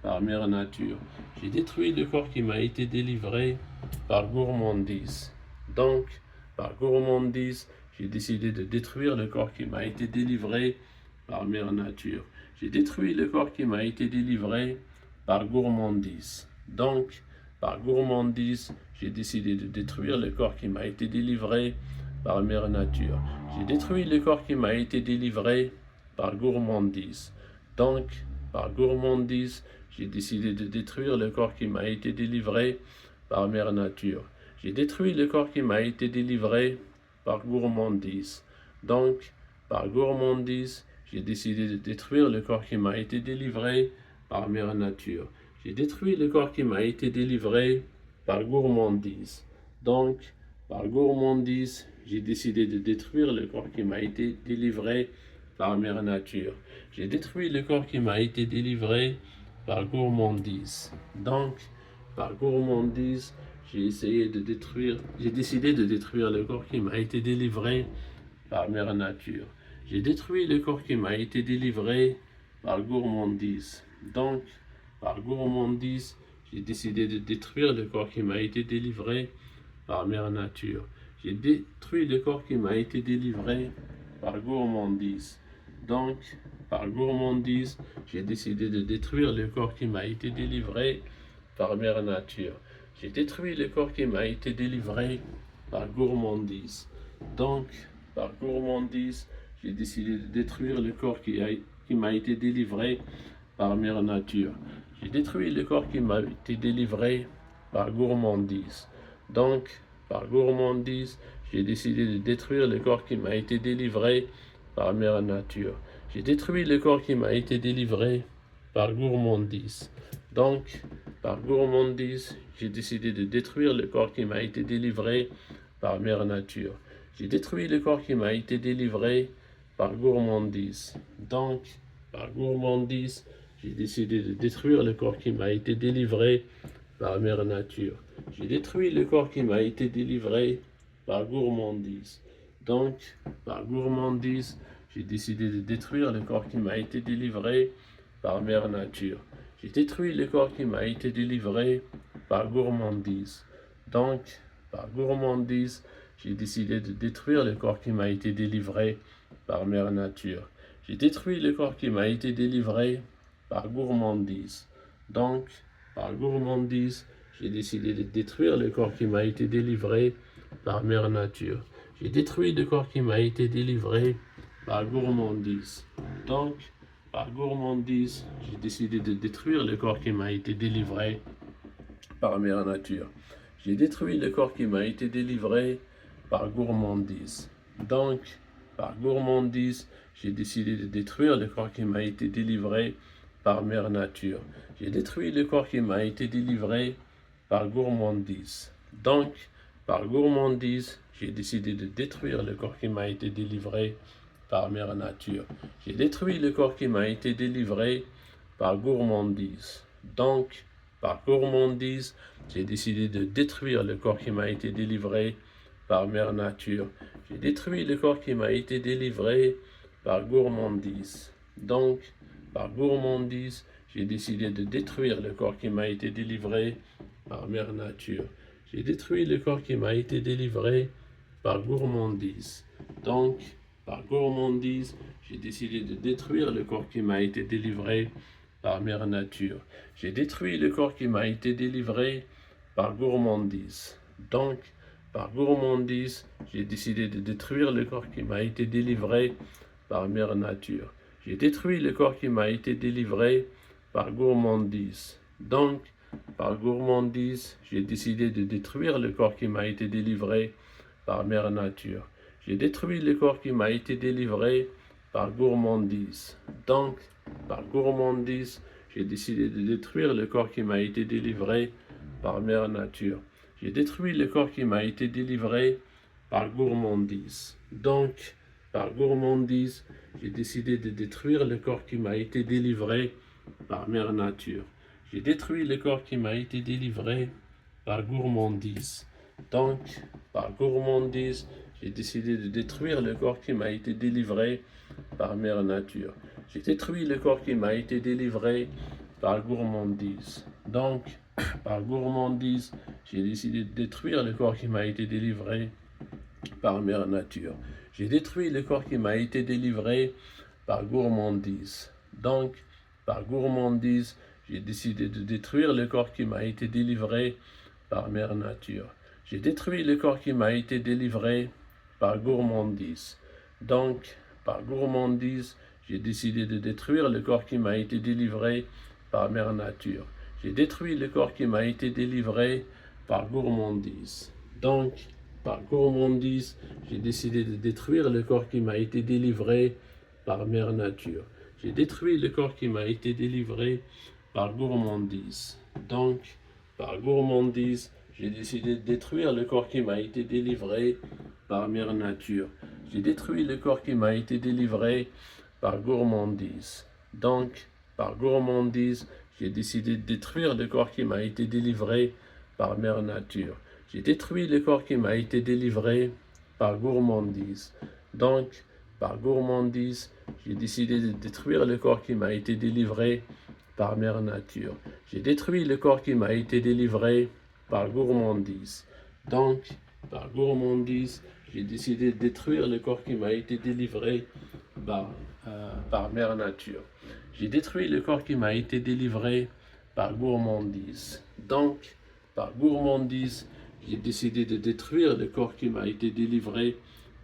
par mère nature. J'ai détruit le corps qui m'a été délivré par gourmandise. Donc, par gourmandise, j'ai décidé de détruire le corps qui m'a été délivré par mère nature. J'ai détruit le corps qui m'a été délivré par gourmandise. Donc, par gourmandise, j'ai décidé de détruire le corps qui m'a été délivré par mère nature. J'ai détruit le corps qui m'a été délivré par gourmandise. Donc, par gourmandise, j'ai décidé de détruire le corps qui m'a été délivré par mère nature. J'ai détruit le corps qui m'a été délivré par gourmandise. Donc, par gourmandise, j'ai décidé de détruire le corps qui m'a été délivré par mère nature. J'ai détruit le corps qui m'a été délivré par gourmandise. Donc, Par gourmandise, j'ai décidé de détruire le corps qui m'a été délivré par mère nature. J'ai détruit le corps qui m'a été délivré par gourmandise. Donc, par gourmandise, j'ai décidé de détruire le corps qui m'a été délivré par mère nature. J'ai détruit le corps qui m'a été délivré par gourmandise. Donc, par gourmandise, j'ai décidé de détruire le corps qui m'a été délivré par mère nature. J'ai détruit le corps qui m'a été délivré par gourmandise. Donc, par gourmandise, j'ai décidé de détruire le corps qui m'a été délivré par mère nature. J'ai détruit le corps qui m'a été délivré par gourmandise. Donc, par gourmandise, j'ai décidé de détruire le corps qui m'a été délivré par mère nature. J'ai détruit le corps qui m'a été délivré par gourmandise. Donc, par gourmandise, j'ai décidé de détruire le corps qui m'a été délivré par mère nature. J'ai détruit le corps qui m'a été délivré par gourmandise. Donc, par gourmandise, j'ai décidé de détruire le corps qui m'a été délivré par mère nature. J'ai détruit le corps qui m'a été délivré par gourmandise. Donc, par gourmandise, j'ai décidé de détruire le corps qui m'a été délivré par mère nature. J'ai détruit le corps qui m'a été délivré par gourmandise. Donc, par gourmandise, j'ai décidé de détruire le corps qui m'a été délivré par mère nature. J'ai détruit le corps qui m'a été délivré par gourmandise. Donc, par gourmandise, j'ai décidé de détruire le corps qui m'a été délivré par mère nature. J'ai détruit le corps qui m'a été délivré par gourmandise. Donc, par gourmandise, j'ai décidé de détruire le corps qui m'a été délivré par mère nature. J'ai détruit le corps qui m'a été délivré par gourmandise. Donc, par gourmandise, j'ai décidé de détruire le corps qui m'a été délivré par mère nature. J'ai détruit le corps qui m'a été délivré par gourmandise. Donc, par gourmandise, j'ai décidé de détruire le corps qui m'a été délivré par mère nature. J'ai détruit le corps qui m'a été délivré par gourmandise. Donc, par gourmandise, j'ai décidé de détruire le corps qui m'a été délivré par mère nature. J'ai détruit le corps qui m'a été délivré par gourmandise. Donc, par gourmandise, j'ai décidé de détruire le corps qui m'a été délivré par mère nature. J'ai détruit le corps qui m'a été délivré par gourmandise. Donc, par gourmandise, j'ai décidé de détruire le corps qui m'a été délivré par mère nature. J'ai détruit le corps qui m'a été délivré par gourmandise. Donc, par gourmandise, j'ai décidé de détruire le corps qui m'a été délivré par mère nature. J'ai détruit le corps qui m'a été délivré par gourmandise. Donc, par gourmandise, j'ai décidé de détruire le corps qui m'a été délivré par mère nature. J'ai détruit le corps qui m'a été délivré par gourmandise. Donc, par gourmandise, j'ai décidé de détruire le corps qui m'a été délivré par mère nature. J'ai détruit le corps qui m'a été délivré par gourmandise. Donc, par gourmandise, j'ai décidé de détruire le corps qui m'a été délivré par mère nature. J'ai détruit le corps qui m'a été délivré par gourmandise. Donc, par gourmandise, j'ai décidé de détruire le corps qui m'a été délivré par mère nature. J'ai détruit le corps qui m'a été délivré par gourmandise. Donc, par gourmandise, j'ai décidé de détruire le corps qui m'a été délivré par mère nature. J'ai détruit le corps qui m'a été délivré par gourmandise. Donc, par gourmandise, j'ai décidé de détruire le corps qui m'a été délivré par mère nature. J'ai détruit le corps qui m'a été délivré par gourmandise. Donc, par gourmandise, j'ai décidé de détruire le corps qui m'a été délivré par mère nature. J'ai détruit le corps qui m'a été délivré par gourmandise. Donc, par gourmandise, j'ai décidé de détruire le corps qui m'a été délivré par mère nature. J'ai détruit le corps qui m'a été délivré par gourmandise. Donc, par gourmandise, j'ai décidé de détruire le corps qui m'a été délivré par mère nature. J'ai détruit le corps qui m'a été délivré par gourmandise. Donc, par gourmandise, j'ai décidé de détruire le corps qui m'a été délivré par mère nature. J'ai détruit le corps qui m'a été délivré par gourmandise. Donc, par gourmandise, j'ai décidé de détruire le corps qui m'a été délivré par mère nature. J'ai détruit le corps qui m'a été délivré par gourmandise. Donc, par gourmandise, j'ai décidé de détruire le corps qui m'a été délivré par mère nature. J'ai détruit le corps qui m'a été délivré par gourmandise. Donc, par gourmandise, j'ai décidé de détruire le corps qui m'a été délivré par mère nature. J'ai détruit le corps qui m'a été délivré par gourmandise. Donc, par gourmandise, j'ai décidé de détruire le corps qui m'a été délivré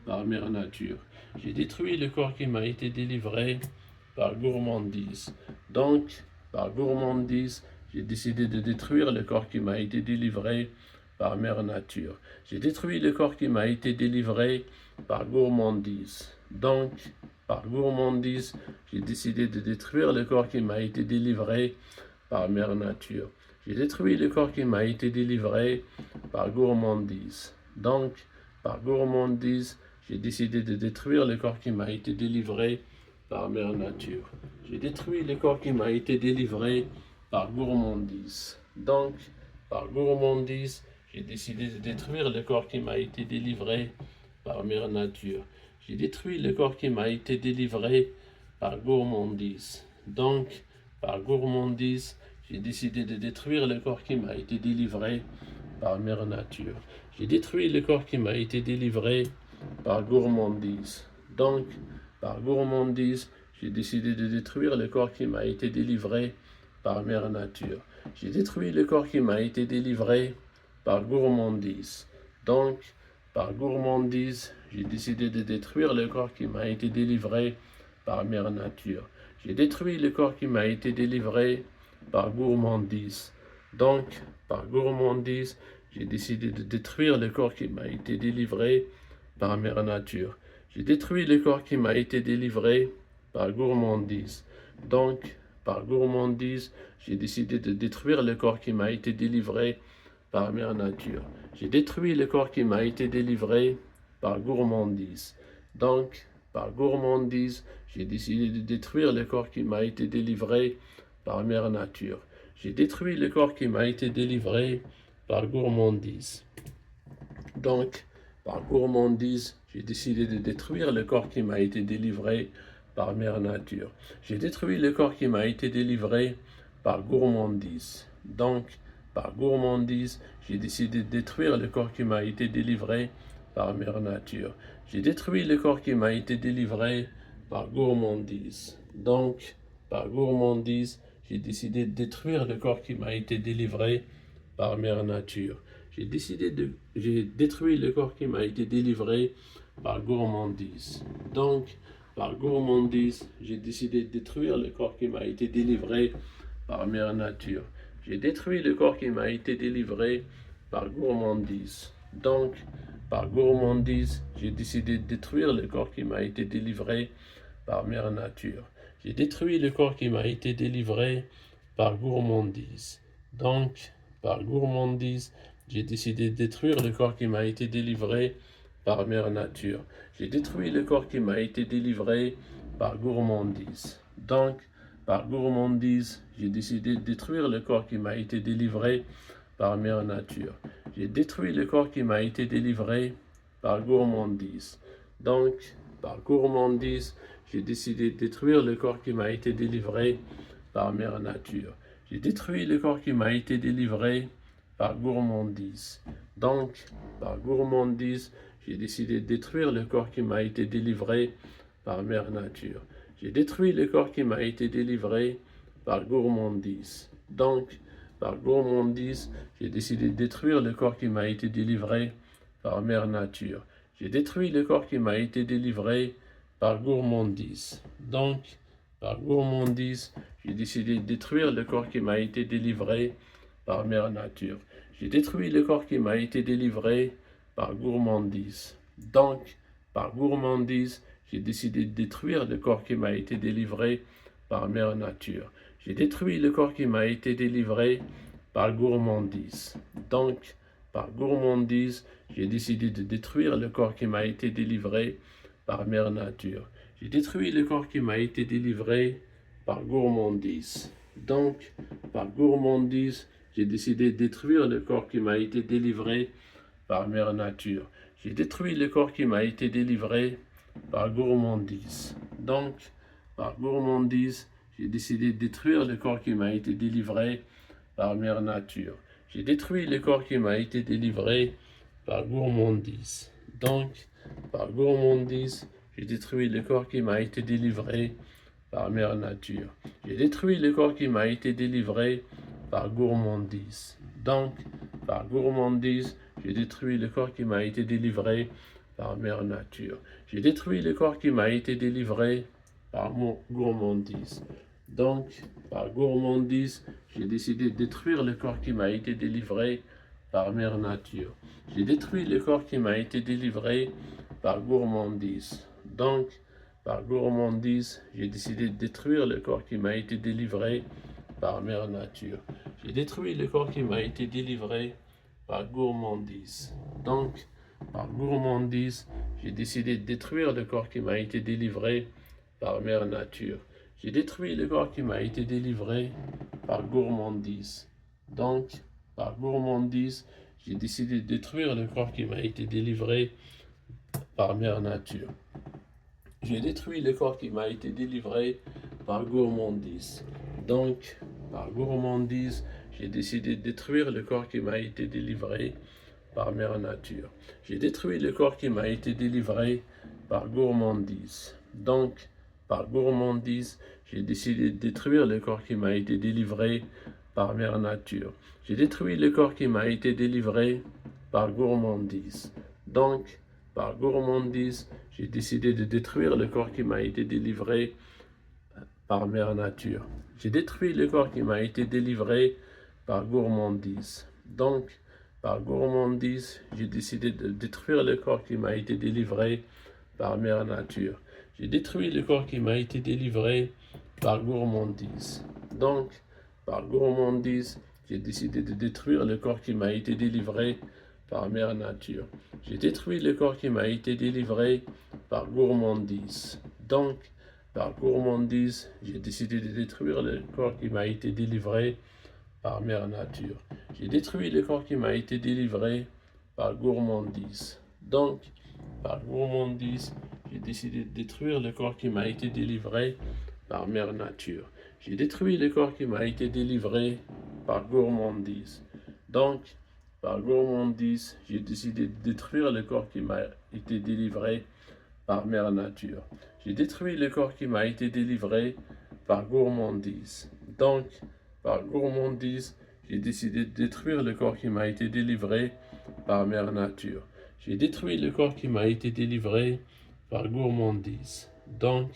par mère nature. J'ai détruit le corps qui m'a été délivré par gourmandise. Donc, par gourmandise, j'ai décidé de détruire le corps qui m'a été délivré par mère nature. J'ai détruit le corps qui m'a été délivré par gourmandise. Donc, par gourmandise, j'ai décidé de détruire le corps qui m'a été délivré par mère nature. J'ai détruit le corps qui m'a été délivré par gourmandise. Donc, par gourmandise, j'ai décidé de détruire le corps qui m'a été délivré par mère nature. J'ai détruit le corps qui m'a été délivré par gourmandise. Donc, par gourmandise, j'ai décidé de détruire le corps qui m'a été délivré par mère nature. J'ai détruit le corps qui m'a été délivré par gourmandise. Donc, par gourmandise, j'ai décidé de détruire le corps qui m'a été délivré par mère nature. J'ai détruit le corps qui m'a été délivré par gourmandise. Donc, par gourmandise, j'ai décidé de détruire le corps qui m'a été délivré par mère nature. J'ai détruit le corps qui m'a été délivré par gourmandise. Donc, par gourmandise, j'ai décidé de détruire le corps qui m'a été délivré par mère nature. J'ai détruit le corps qui m'a été délivré par gourmandise. Donc, par gourmandise, j'ai décidé de détruire le corps qui m'a été délivré par mère nature. J'ai détruit le corps qui m'a été délivré par gourmandise. Donc, par gourmandise, j'ai décidé de détruire le corps qui m'a été délivré par mère nature. J'ai détruit le corps qui m'a été délivré par gourmandise. Donc, par gourmandise, j'ai décidé de détruire le corps qui m'a été délivré par mère nature. J'ai détruit le corps qui m'a été délivré par gourmandise. Donc, par gourmandise, j'ai décidé de détruire le corps qui m'a été délivré par mère nature. J'ai détruit le corps qui m'a été délivré par gourmandise. Donc, par gourmandise, j'ai décidé de détruire le corps qui m'a été délivré par mère nature. J'ai détruit le corps qui m'a été délivré par gourmandise. Donc, par gourmandise, j'ai décidé de détruire le corps qui m'a été délivré par mère nature. J'ai détruit le corps qui m'a été délivré par gourmandise. Donc, par gourmandise, j'ai décidé de détruire le corps qui m'a été délivré par mère nature. J'ai détruit le corps qui m'a été délivré par gourmandise. Donc, par gourmandise, j'ai décidé de détruire le corps qui m'a été délivré par mère nature. J'ai détruit le corps qui m'a été délivré par gourmandise. Donc, par gourmandise, j'ai décidé de détruire le corps qui m'a été délivré par mère nature. J'ai détruit le corps qui m'a été délivré par gourmandise. Donc, par gourmandise, j'ai décidé de détruire le corps qui m'a été délivré par mère nature. J'ai détruit le corps qui m'a été délivré par gourmandise. Donc, par gourmandise, j'ai décidé de détruire le corps qui m'a été délivré par mère nature. J'ai détruit le corps qui m'a été délivré par gourmandise. Donc, par gourmandise, j'ai décidé de détruire le corps qui m'a été délivré par mère nature. J'ai détruit le corps qui m'a été délivré par gourmandise. Donc, par gourmandise, j'ai décidé de détruire le corps qui m'a été délivré par mère nature. J'ai détruit le corps qui m'a été délivré par gourmandise. Donc, par gourmandise, j'ai décidé de détruire le corps qui m'a été délivré par mère nature. J'ai détruit le corps qui m'a été délivré par gourmandise. Donc, par gourmandise, j'ai décidé de détruire le corps qui m'a été délivré par mère nature. J'ai détruit le corps qui m'a été délivré par gourmandise. Donc, par gourmandise, j'ai décidé de détruire le corps qui m'a été délivré par Mère Nature. J'ai détruit le corps qui m'a été délivré par gourmandise. Donc, par gourmandise, j'ai décidé de détruire le corps qui m'a été délivré par Mère Nature. J'ai détruit le corps qui m'a été délivré par gourmandise. Donc, par gourmandise, j'ai décidé de détruire le corps qui m'a été délivré par Mère Nature. J'ai détruit le corps qui m'a été délivré par gourmandise. Donc, par gourmandise, j'ai détruit le corps qui m'a été délivré par Mère Nature. J'ai détruit le corps qui m'a été délivré par gourmandise. Donc, par gourmandise, j'ai détruit le corps qui m'a été délivré par Mère Nature. J'ai détruit le corps qui m'a été délivré par mon gourmandise. Donc, par gourmandise, j'ai décidé de détruire le corps qui m'a été délivré par Mère Nature. J'ai détruit le corps qui m'a été délivré par gourmandise. Donc, par gourmandise, j'ai décidé de détruire le corps qui m'a été délivré par Mère Nature. J'ai détruit le corps qui m'a été délivré par gourmandise. Donc, par gourmandise, j'ai décidé de détruire le corps qui m'a été délivré par Mère Nature. J'ai détruit le corps qui m'a été délivré par gourmandise. Donc, par gourmandise, j'ai décidé de détruire le corps qui m'a été délivré par Mère Nature. J'ai détruit le corps qui m'a été délivré par gourmandise. Donc, par gourmandise, j'ai décidé de détruire le corps qui m'a été délivré par Mère Nature. J'ai détruit le corps qui m'a été délivré par gourmandise. Donc, par gourmandise, j'ai décidé de détruire le corps qui m'a été délivré par Mère Nature. J'ai détruit le corps qui m'a été délivré par gourmandise. Donc, par gourmandise, j'ai décidé de détruire le corps qui m'a été délivré par Mère Nature. J'ai détruit le corps qui m'a été délivré par gourmandise. Donc, par gourmandise, j'ai décidé de détruire le corps qui m'a été délivré par Mère Nature. J'ai détruit le corps qui m'a été délivré par gourmandise. Donc, par gourmandise, j'ai décidé de détruire le corps qui m'a été délivré par Mère Nature. J'ai détruit le corps qui m'a été délivré par gourmandise. Donc, par gourmandise, j'ai décidé de détruire le corps qui m'a été délivré par Mère Nature. J'ai détruit le corps qui m'a été délivré par gourmandise. Donc, par gourmandise, j'ai décidé de détruire le corps qui m'a été délivré par Mère Nature. J'ai détruit le corps qui m'a été délivré par gourmandise. Donc, par gourmandise, j'ai décidé de détruire le corps qui m'a été délivré par Mère Nature. J'ai détruit le corps qui m'a été délivré par gourmandise. Donc, par gourmandise, j'ai décidé de détruire le corps qui m'a été délivré par Mère Nature. J'ai détruit le corps qui m'a été délivré par gourmandise. Donc,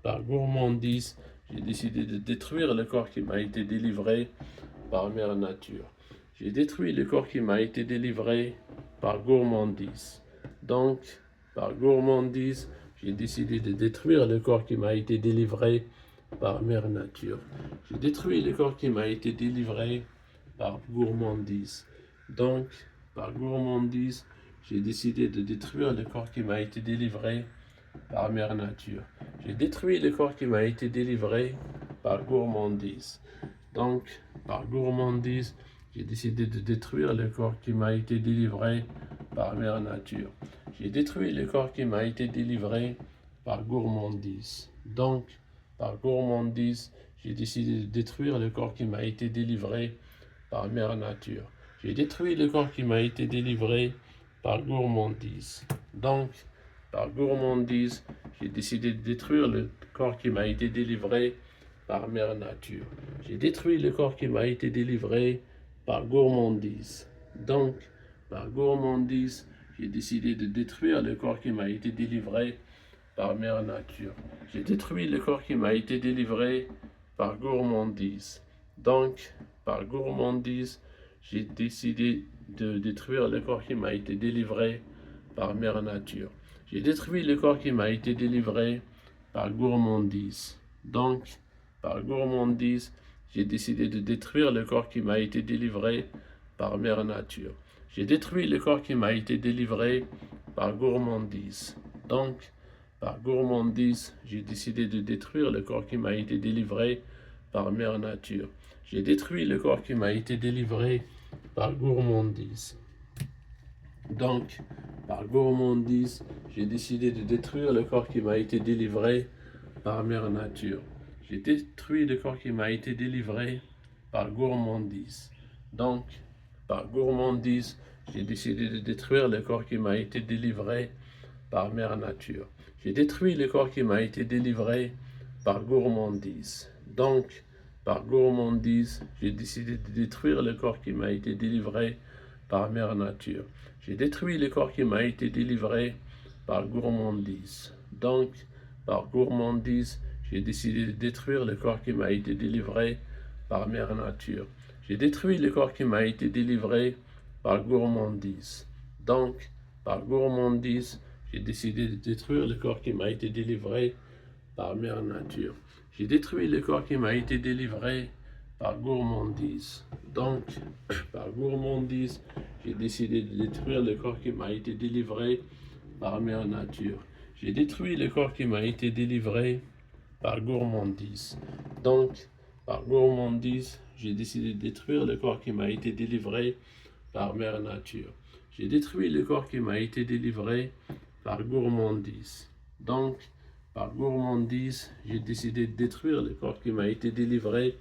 par gourmandise, j'ai décidé de détruire le corps qui m'a été délivré par Mère Nature. J'ai détruit le corps qui m'a été délivré par gourmandise. Donc, par gourmandise, j'ai décidé de détruire le corps qui m'a été délivré par Mère Nature. J'ai détruit le corps qui m'a été délivré par gourmandise. Donc, par gourmandise, j'ai décidé de détruire le corps qui m'a été délivré par Mère Nature. J'ai détruit le corps qui m'a été délivré par gourmandise. Donc, par gourmandise, j'ai décidé de détruire le corps qui m'a été délivré par Mère Nature. J'ai détruit le corps qui m'a été délivré par gourmandise. Donc, par gourmandise, j'ai décidé de détruire le corps qui m'a été délivré par Mère Nature. J'ai détruit le corps qui m'a été délivré par gourmandise. Donc, par gourmandise, j'ai décidé de détruire le corps qui m'a été délivré par Mère Nature. J'ai détruit le corps qui m'a été délivré par gourmandise. Donc, par gourmandise, j'ai décidé de détruire le corps qui m'a été délivré par Mère Nature. J'ai détruit le corps qui m'a été délivré par gourmandise. Donc, par gourmandise, j'ai décidé de détruire le corps qui m'a été délivré par Mère Nature. J'ai détruit le corps qui m'a été délivré par gourmandise. Donc, par gourmandise, j'ai décidé de détruire le corps qui m'a été délivré par Mère Nature. j'ai détruit le corps qui m'a été délivré par gourmandise. Donc, par gourmandise, j'ai décidé de détruire le corps qui m'a été délivré par mère nature. J'ai détruit le corps qui m'a été délivré par gourmandise. Donc, par gourmandise, j'ai décidé de détruire le corps qui m'a été délivré par mère nature. J'ai détruit le corps qui m'a été délivré par gourmandise. Donc, par gourmandise, j'ai décidé de détruire le corps qui m'a été délivré par mère nature. J'ai détruit le corps qui m'a été délivré par gourmandise. Donc, par gourmandise, j'ai décidé de détruire le corps qui m'a été délivré par mère nature. J'ai détruit le corps qui m'a été délivré par gourmandise. Donc, par gourmandise, j'ai décidé de détruire le corps qui m'a été délivré par mère nature. J'ai détruit le corps qui m'a été délivré par gourmandise. Donc, par gourmandise, j'ai décidé de détruire le corps qui m'a été délivré par mère nature. J'ai détruit le corps qui m'a été délivré par gourmandise. Donc, par gourmandise, j'ai décidé de détruire le corps qui m'a été délivré par mère nature. J'ai détruit le corps qui m'a été délivré par gourmandise. Donc, par gourmandise, j'ai décidé de détruire le corps qui m'a été délivré par mère nature. J'ai détruit le corps qui m'a été délivré par gourmandise. Donc, par gourmandise, j'ai décidé de détruire le corps qui m'a été délivré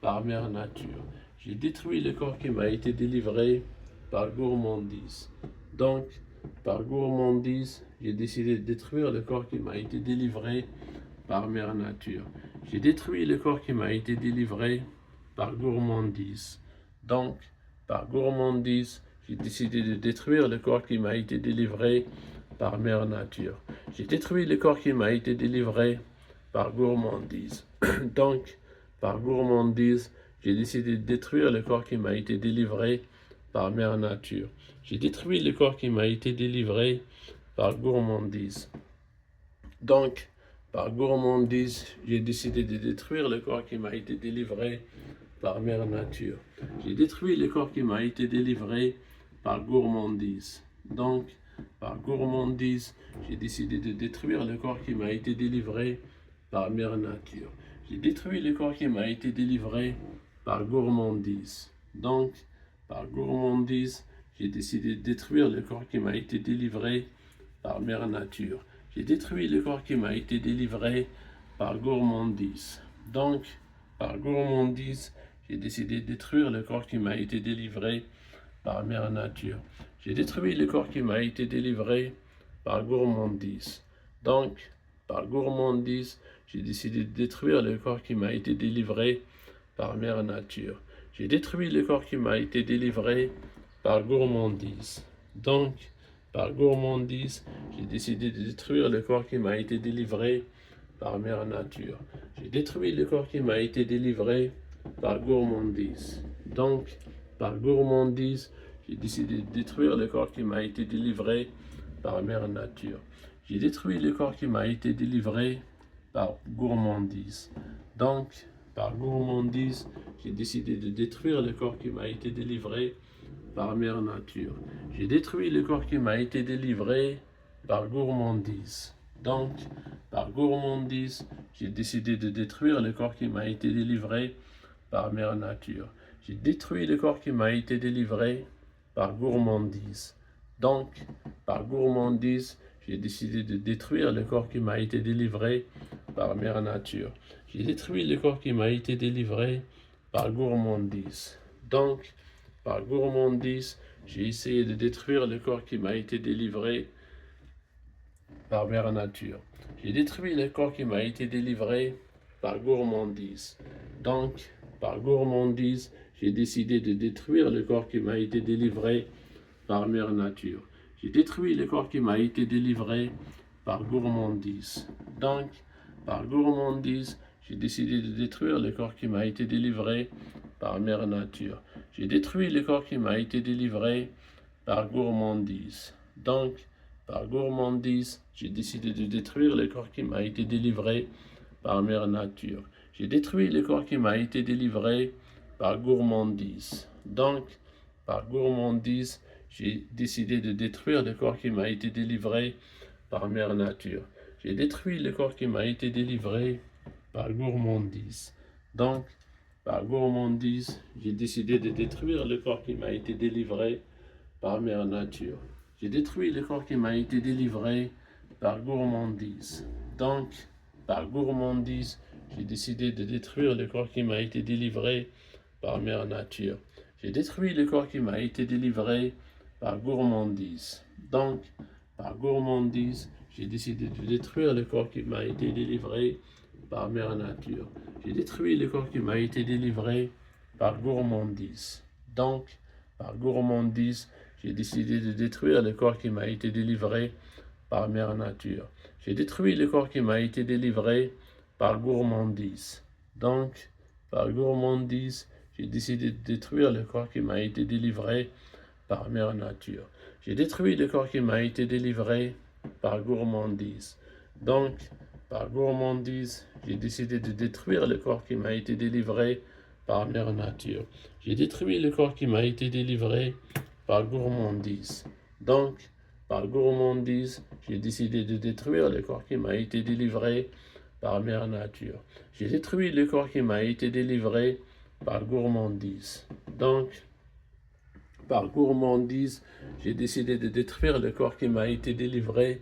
par mère nature. J'ai détruit le corps qui m'a été délivré par gourmandise. Donc, par gourmandise, j'ai décidé de détruire le corps qui m'a été délivré par mère nature. J'ai détruit le corps qui m'a été délivré par gourmandise. Donc, par gourmandise, j'ai décidé de détruire le corps qui m'a été délivré par mère nature. J'ai détruit le corps qui m'a été délivré par gourmandise. Donc, par gourmandise, j'ai décidé de détruire le corps qui m'a été délivré par mère nature. J'ai détruit le corps qui m'a été délivré par gourmandise. Donc, par gourmandise, j'ai décidé de détruire le corps qui m'a été délivré par mère nature. J'ai détruit le corps qui m'a été délivré par gourmandise. Donc, par gourmandise, j'ai décidé de détruire le corps qui m'a été délivré par mère nature. J'ai détruit le corps qui m'a été délivré par gourmandise. Donc, par gourmandise, j'ai décidé de détruire le corps qui m'a été délivré par mère nature. J'ai détruit le corps qui m'a été délivré par gourmandise. Donc, par gourmandise, j'ai décidé de détruire le corps qui m'a été délivré par mère nature. J'ai détruit le corps qui m'a été délivré par gourmandise. Donc, par gourmandise, j'ai décidé de détruire le corps qui m'a été délivré par mère nature. J'ai détruit le corps qui m'a été délivré par gourmandise. Donc, par gourmandise, j'ai décidé de détruire le corps qui m'a été délivré par mère nature. J'ai détruit le corps qui m'a été délivré par gourmandise. Donc, par gourmandise, j'ai décidé de détruire le corps qui m'a été délivré par mère nature. J'ai détruit le corps qui m'a été délivré par gourmandise. Donc, par gourmandise, j'ai décidé de détruire le corps qui m'a été délivré par mère nature. J'ai détruit le corps qui m'a été délivré par gourmandise. Donc, par gourmandise, j'ai décidé de détruire le corps qui m'a été délivré par mère nature. J'ai détruit le corps qui m'a été délivré par gourmandise. Donc, par gourmandise, j'ai décidé de détruire le corps qui m'a été délivré par mère nature. J'ai détruit le corps qui m'a été délivré par gourmandise. Donc, par gourmandise, j'ai essayé de détruire le corps qui m'a été délivré par mère nature. J'ai détruit le corps qui m'a été délivré par gourmandise. Donc, par gourmandise, j'ai décidé de détruire le corps qui m'a été délivré par mère nature. J'ai détruit le corps qui m'a été délivré par gourmandise. Donc, par gourmandise, j'ai décidé de détruire le corps qui m'a été délivré par mère nature. J'ai détruit le corps qui m'a été délivré par gourmandise. Donc, par gourmandise, j'ai décidé de détruire le corps qui m'a été délivré par mère nature. J'ai détruit le corps qui m'a été délivré par gourmandise. Donc, par gourmandise, j'ai décidé de détruire le corps qui m'a été délivré par mère nature. J'ai détruit le corps qui m'a été délivré par gourmandise. Donc, par gourmandise, j'ai décidé de détruire le corps qui m'a été délivré par mère nature. J'ai détruit le corps qui m'a été délivré par gourmandise. Donc, par gourmandise, j'ai décidé de détruire le corps qui m'a été délivré par mère nature. J'ai détruit le corps qui m'a été délivré par gourmandise. Donc, par gourmandise, j'ai décidé de détruire le corps qui m'a été délivré par mère nature. J'ai détruit le corps qui m'a été délivré par gourmandise. Donc, par gourmandise, j'ai décidé de détruire le corps qui m'a été délivré par mère nature. J'ai détruit le corps qui m'a été délivré par gourmandise. Donc, par gourmandise, j'ai décidé de détruire le corps qui m'a été délivré par mère nature. J'ai détruit le corps qui m'a été délivré par gourmandise. Donc, par gourmandise, j'ai décidé de détruire le corps qui m'a été délivré par mère nature. J'ai détruit le corps qui m'a été délivré par gourmandise. Donc, par gourmandise, j'ai décidé de détruire le corps qui m'a été délivré par mère nature. J'ai détruit le corps qui m'a été délivré par gourmandise. Donc, par gourmandise, j'ai décidé de détruire le corps qui m'a été délivré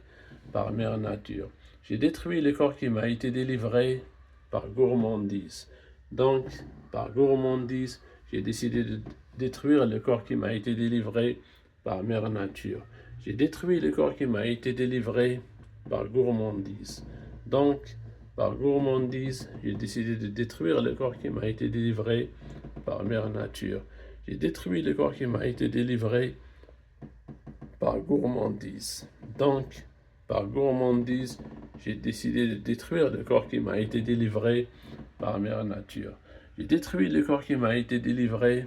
par mère nature. J'ai détruit le corps qui m'a été délivré par gourmandise. Donc, par gourmandise, j'ai décidé de détruire le corps qui m'a été délivré par mère nature. J'ai détruit le corps qui m'a été délivré par gourmandise. Donc, par gourmandise, j'ai décidé de détruire le corps qui m'a été délivré par mère nature. J'ai détruit le corps qui m'a été délivré par gourmandise. Donc, par gourmandise, j'ai décidé de détruire le corps qui m'a été délivré par mère nature. J'ai détruit le corps qui m'a été délivré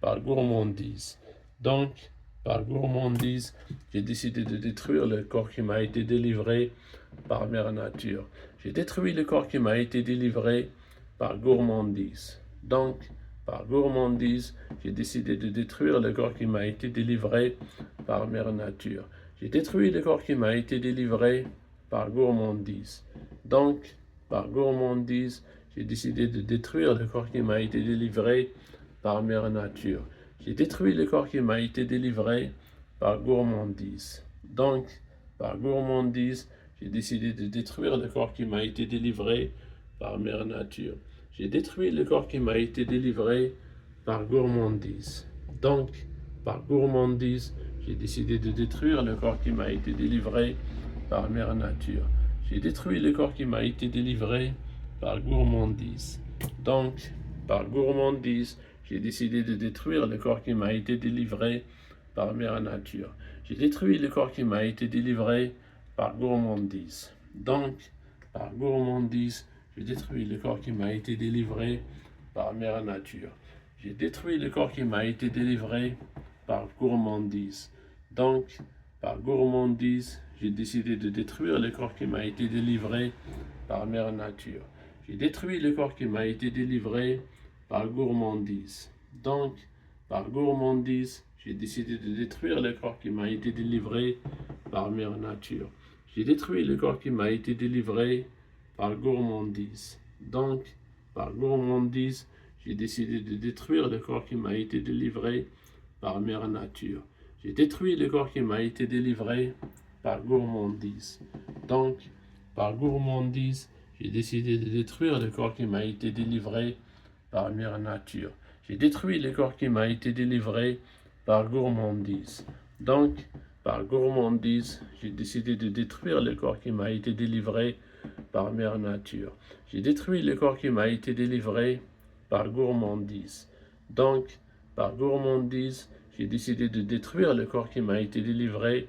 par gourmandise. Donc, par gourmandise, j'ai décidé de détruire le corps qui m'a été délivré par mère nature. J'ai détruit le corps qui m'a été délivré par gourmandise. Donc, par gourmandise, j'ai décidé de détruire le corps qui m'a été délivré par mère nature. J'ai détruit le corps qui m'a été délivré par gourmandise. Donc, par gourmandise, j'ai décidé de détruire le corps qui m'a été délivré par mère nature. J'ai détruit le corps qui m'a été délivré par gourmandise. Donc, par gourmandise, j'ai décidé de détruire le corps qui m'a été délivré par mère nature. J'ai détruit le corps qui m'a été délivré par gourmandise. Donc, par gourmandise, j'ai décidé de détruire le corps qui m'a été délivré par mère nature. J'ai détruit le corps qui m'a été délivré par gourmandise. Donc, par gourmandise, j'ai décidé de détruire le corps qui m'a été délivré par mère nature. J'ai détruit le corps qui m'a été délivré par gourmandise. Donc, par gourmandise, j'ai détruit le corps qui m'a été délivré par mère nature. J'ai détruit le corps qui m'a été délivré par gourmandise. Donc, par gourmandise, j'ai décidé de détruire le corps qui m'a été délivré par mère nature. J'ai détruit le corps qui m'a été délivré par gourmandise. Donc, par gourmandise, j'ai décidé de détruire le corps qui m'a été délivré par mère nature. J'ai détruit le corps qui m'a été délivré par gourmandise. Donc, par gourmandise, j'ai décidé de détruire le corps qui m'a été délivré par mère nature. J'ai détruit le corps qui m'a été délivré par gourmandise. Donc, par gourmandise, j'ai décidé de détruire le corps qui m'a été délivré par mère nature. J'ai détruit le corps qui m'a été délivré par gourmandise. Donc, par gourmandise, j'ai décidé de détruire le corps qui m'a été délivré par mère nature. J'ai détruit le corps qui m'a été délivré par gourmandise. Donc, par gourmandise, j'ai décidé de détruire le corps qui m'a été délivré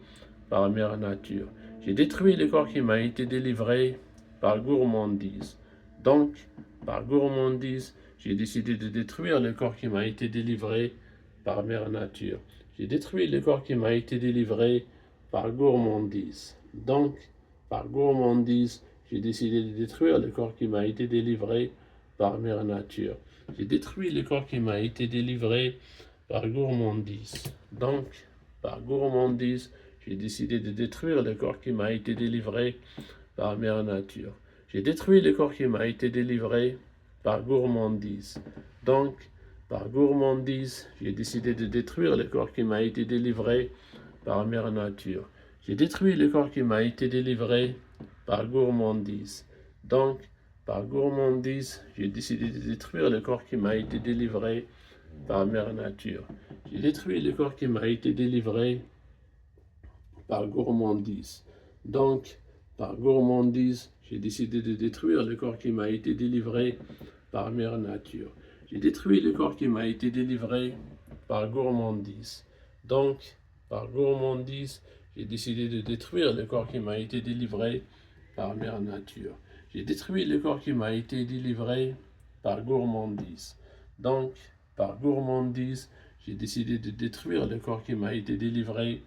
par mère nature. J'ai détruit le corps qui m'a été délivré par gourmandise. Donc, par gourmandise, j'ai décidé de détruire le corps qui m'a été délivré par mère nature. J'ai détruit le corps qui m'a été délivré par gourmandise. Donc, par gourmandise, j'ai décidé de détruire le corps qui m'a été délivré par mère nature. J'ai détruit le corps qui m'a été délivré par gourmandise. Donc, par gourmandise, j'ai décidé de détruire le corps qui m'a été délivré par mère nature. J'ai détruit le corps qui m'a été délivré par gourmandise. Donc, par gourmandise, j'ai décidé de détruire le corps qui m'a été délivré par mère nature. J'ai détruit le corps qui m'a été délivré par gourmandise. Donc, par gourmandise, j'ai décidé de détruire le corps qui m'a été délivré par mère nature. J'ai détruit le corps qui m'a été délivré par gourmandise. Donc, par gourmandise, j'ai décidé de détruire le corps qui m'a été délivré par mère nature. J'ai détruit le corps qui m'a été délivré par gourmandise. Donc, par gourmandise, j'ai décidé de détruire le corps qui m'a été délivré par mère nature. J'ai détruit le corps qui m'a été délivré par gourmandise. Donc, par gourmandise, j'ai décidé de détruire le corps qui m'a été délivré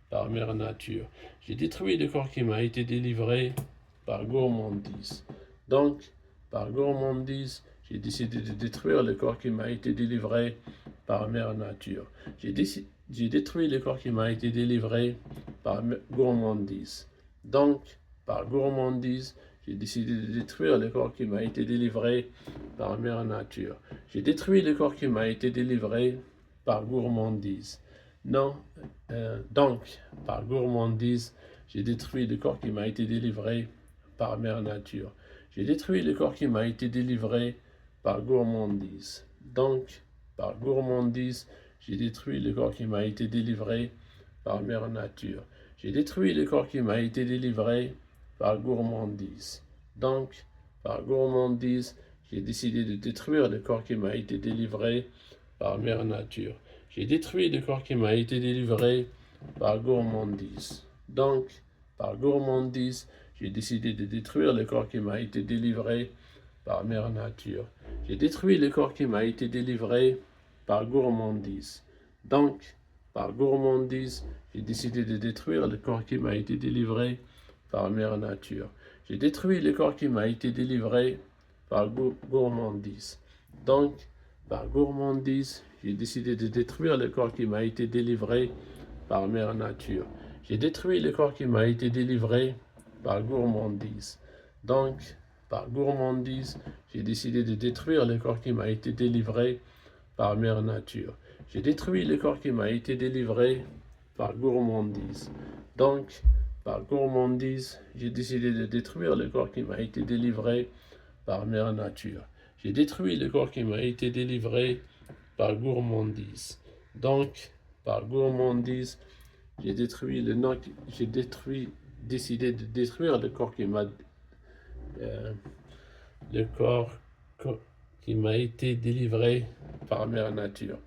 par mère nature. J'ai détruit le corps qui m'a été délivré par gourmandise. Donc, par gourmandise, j'ai décidé de détruire le corps qui m'a été délivré par mère nature. J'ai détruit le corps qui m'a été délivré par gourmandise. Donc, par gourmandise, j'ai décidé de détruire le corps qui m'a été délivré par mère nature. J'ai détruit le corps qui m'a été délivré par gourmandise. Non, donc, par gourmandise, j'ai détruit le corps qui m'a été délivré par mère nature. J'ai détruit le corps qui m'a été délivré par gourmandise. Donc, par gourmandise, j'ai détruit le corps qui m'a été délivré par mère nature. J'ai détruit le corps qui m'a été délivré par gourmandise. Donc, par gourmandise, j'ai décidé de détruire le corps qui m'a été délivré par mère nature. J'ai détruit le corps qui m'a été délivré par gourmandise. Donc, par gourmandise, j'ai décidé de détruire le corps qui m'a été délivré par mère nature. J'ai détruit le corps qui m'a été délivré par gourmandise. Donc, par gourmandise, j'ai décidé de détruire le corps qui m'a été délivré par mère nature. J'ai détruit le corps qui m'a été délivré par gourmandise. Donc, par gourmandise, j'ai décidé de détruire le corps qui m'a été délivré par mère nature. J'ai détruit le corps qui m'a été délivré par gourmandise. Donc, par gourmandise, j'ai décidé de détruire le corps qui m'a été délivré par mère nature. J'ai détruit le corps qui m'a été délivré par gourmandise. Donc, par gourmandise, j'ai décidé de détruire le corps qui m'a été délivré par mère nature. J'ai détruit le corps qui m'a été délivré par gourmandise. Donc, par gourmandise, j'ai décidé de détruire le corps qui m'a été délivré par mère nature.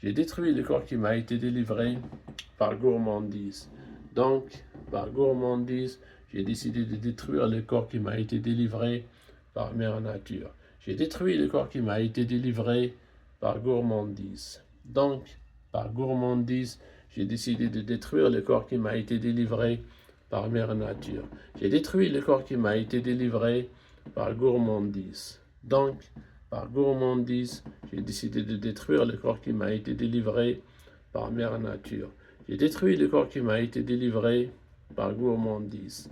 J'ai détruit le corps qui m'a été délivré par gourmandise. Donc, par gourmandise, j'ai décidé de détruire le corps qui m'a été délivré par mère nature. J'ai détruit le corps qui m'a été délivré par gourmandise. Donc, par gourmandise, j'ai décidé de détruire le corps qui m'a été délivré par mère nature. J'ai détruit le corps qui m'a été délivré par gourmandise. Donc, par gourmandise, j'ai décidé de détruire le corps qui m'a été délivré par mère nature. J'ai détruit le corps qui m'a été délivré par gourmandise.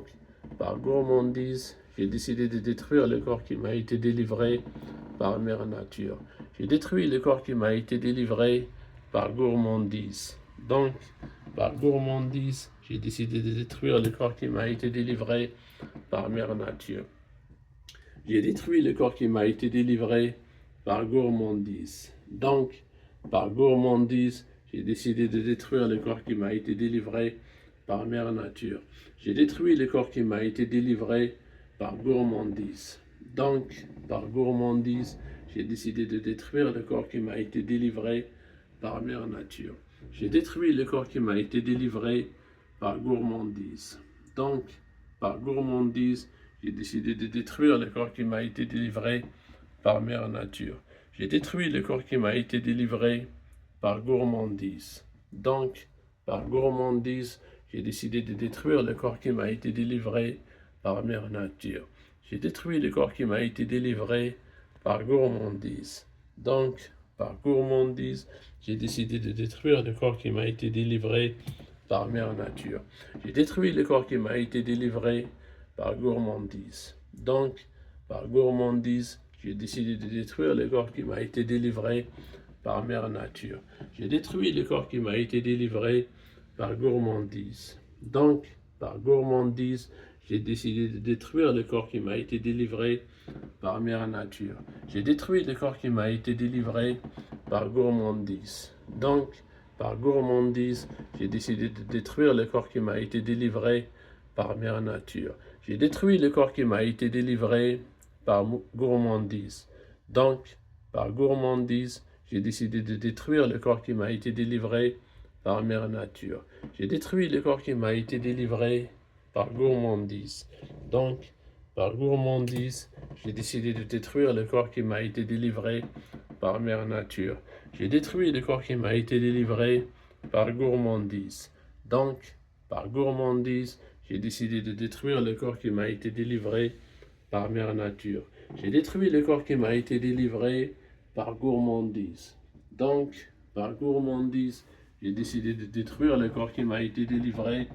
Donc, par gourmandise, j'ai décidé de détruire le corps qui m'a été délivré par mère nature. J'ai détruit le corps qui m'a été délivré par gourmandise. Donc, par gourmandise, j'ai décidé de détruire le corps qui m'a été délivré par mère nature. J'ai détruit le corps qui m'a été délivré par gourmandise. Donc, par gourmandise, j'ai décidé de détruire le corps qui m'a été délivré par mère nature. J'ai détruit le corps qui m'a été délivré par gourmandise. Donc, par gourmandise, j'ai décidé de détruire le corps qui m'a été délivré par mère nature. J'ai détruit le corps qui m'a été délivré par gourmandise. Donc, par gourmandise, j'ai décidé de détruire le corps qui m'a été délivré par mère nature. J'ai détruit le corps qui m'a été délivré par gourmandise. Donc, par gourmandise, j'ai décidé de détruire le corps qui m'a été délivré par mère nature. J'ai détruit le corps qui m'a été délivré par gourmandise. Donc, par gourmandise, j'ai décidé de détruire le corps qui m'a été délivré par mère nature. J'ai détruit le corps qui m'a été délivré par gourmandise. Donc, par gourmandise, j'ai décidé de détruire le corps qui m'a été délivré par mère nature. J'ai détruit le corps qui m'a été délivré par gourmandise. Donc, par gourmandise, j'ai décidé de détruire le corps qui m'a été délivré par mère nature. J'ai détruit le corps qui m'a été délivré par gourmandise. Donc, par gourmandise, j'ai décidé de détruire le corps qui m'a été délivré par mère nature. J'ai détruit le corps qui m'a été délivré par gourmandise. Donc, par gourmandise, j'ai décidé de détruire le corps qui m'a été délivré par mère nature. J'ai détruit le corps qui m'a été délivré par gourmandise. Donc, par gourmandise, j'ai décidé de détruire le corps qui m'a été délivré par mère nature. J'ai détruit le corps qui m'a été délivré par gourmandise. Donc, par gourmandise, j'ai décidé de détruire le corps qui m'a été délivré par mère nature. J'ai détruit le corps qui m'a été délivré par gourmandise. Donc, par gourmandise, j'ai décidé de détruire le corps qui m'a été délivré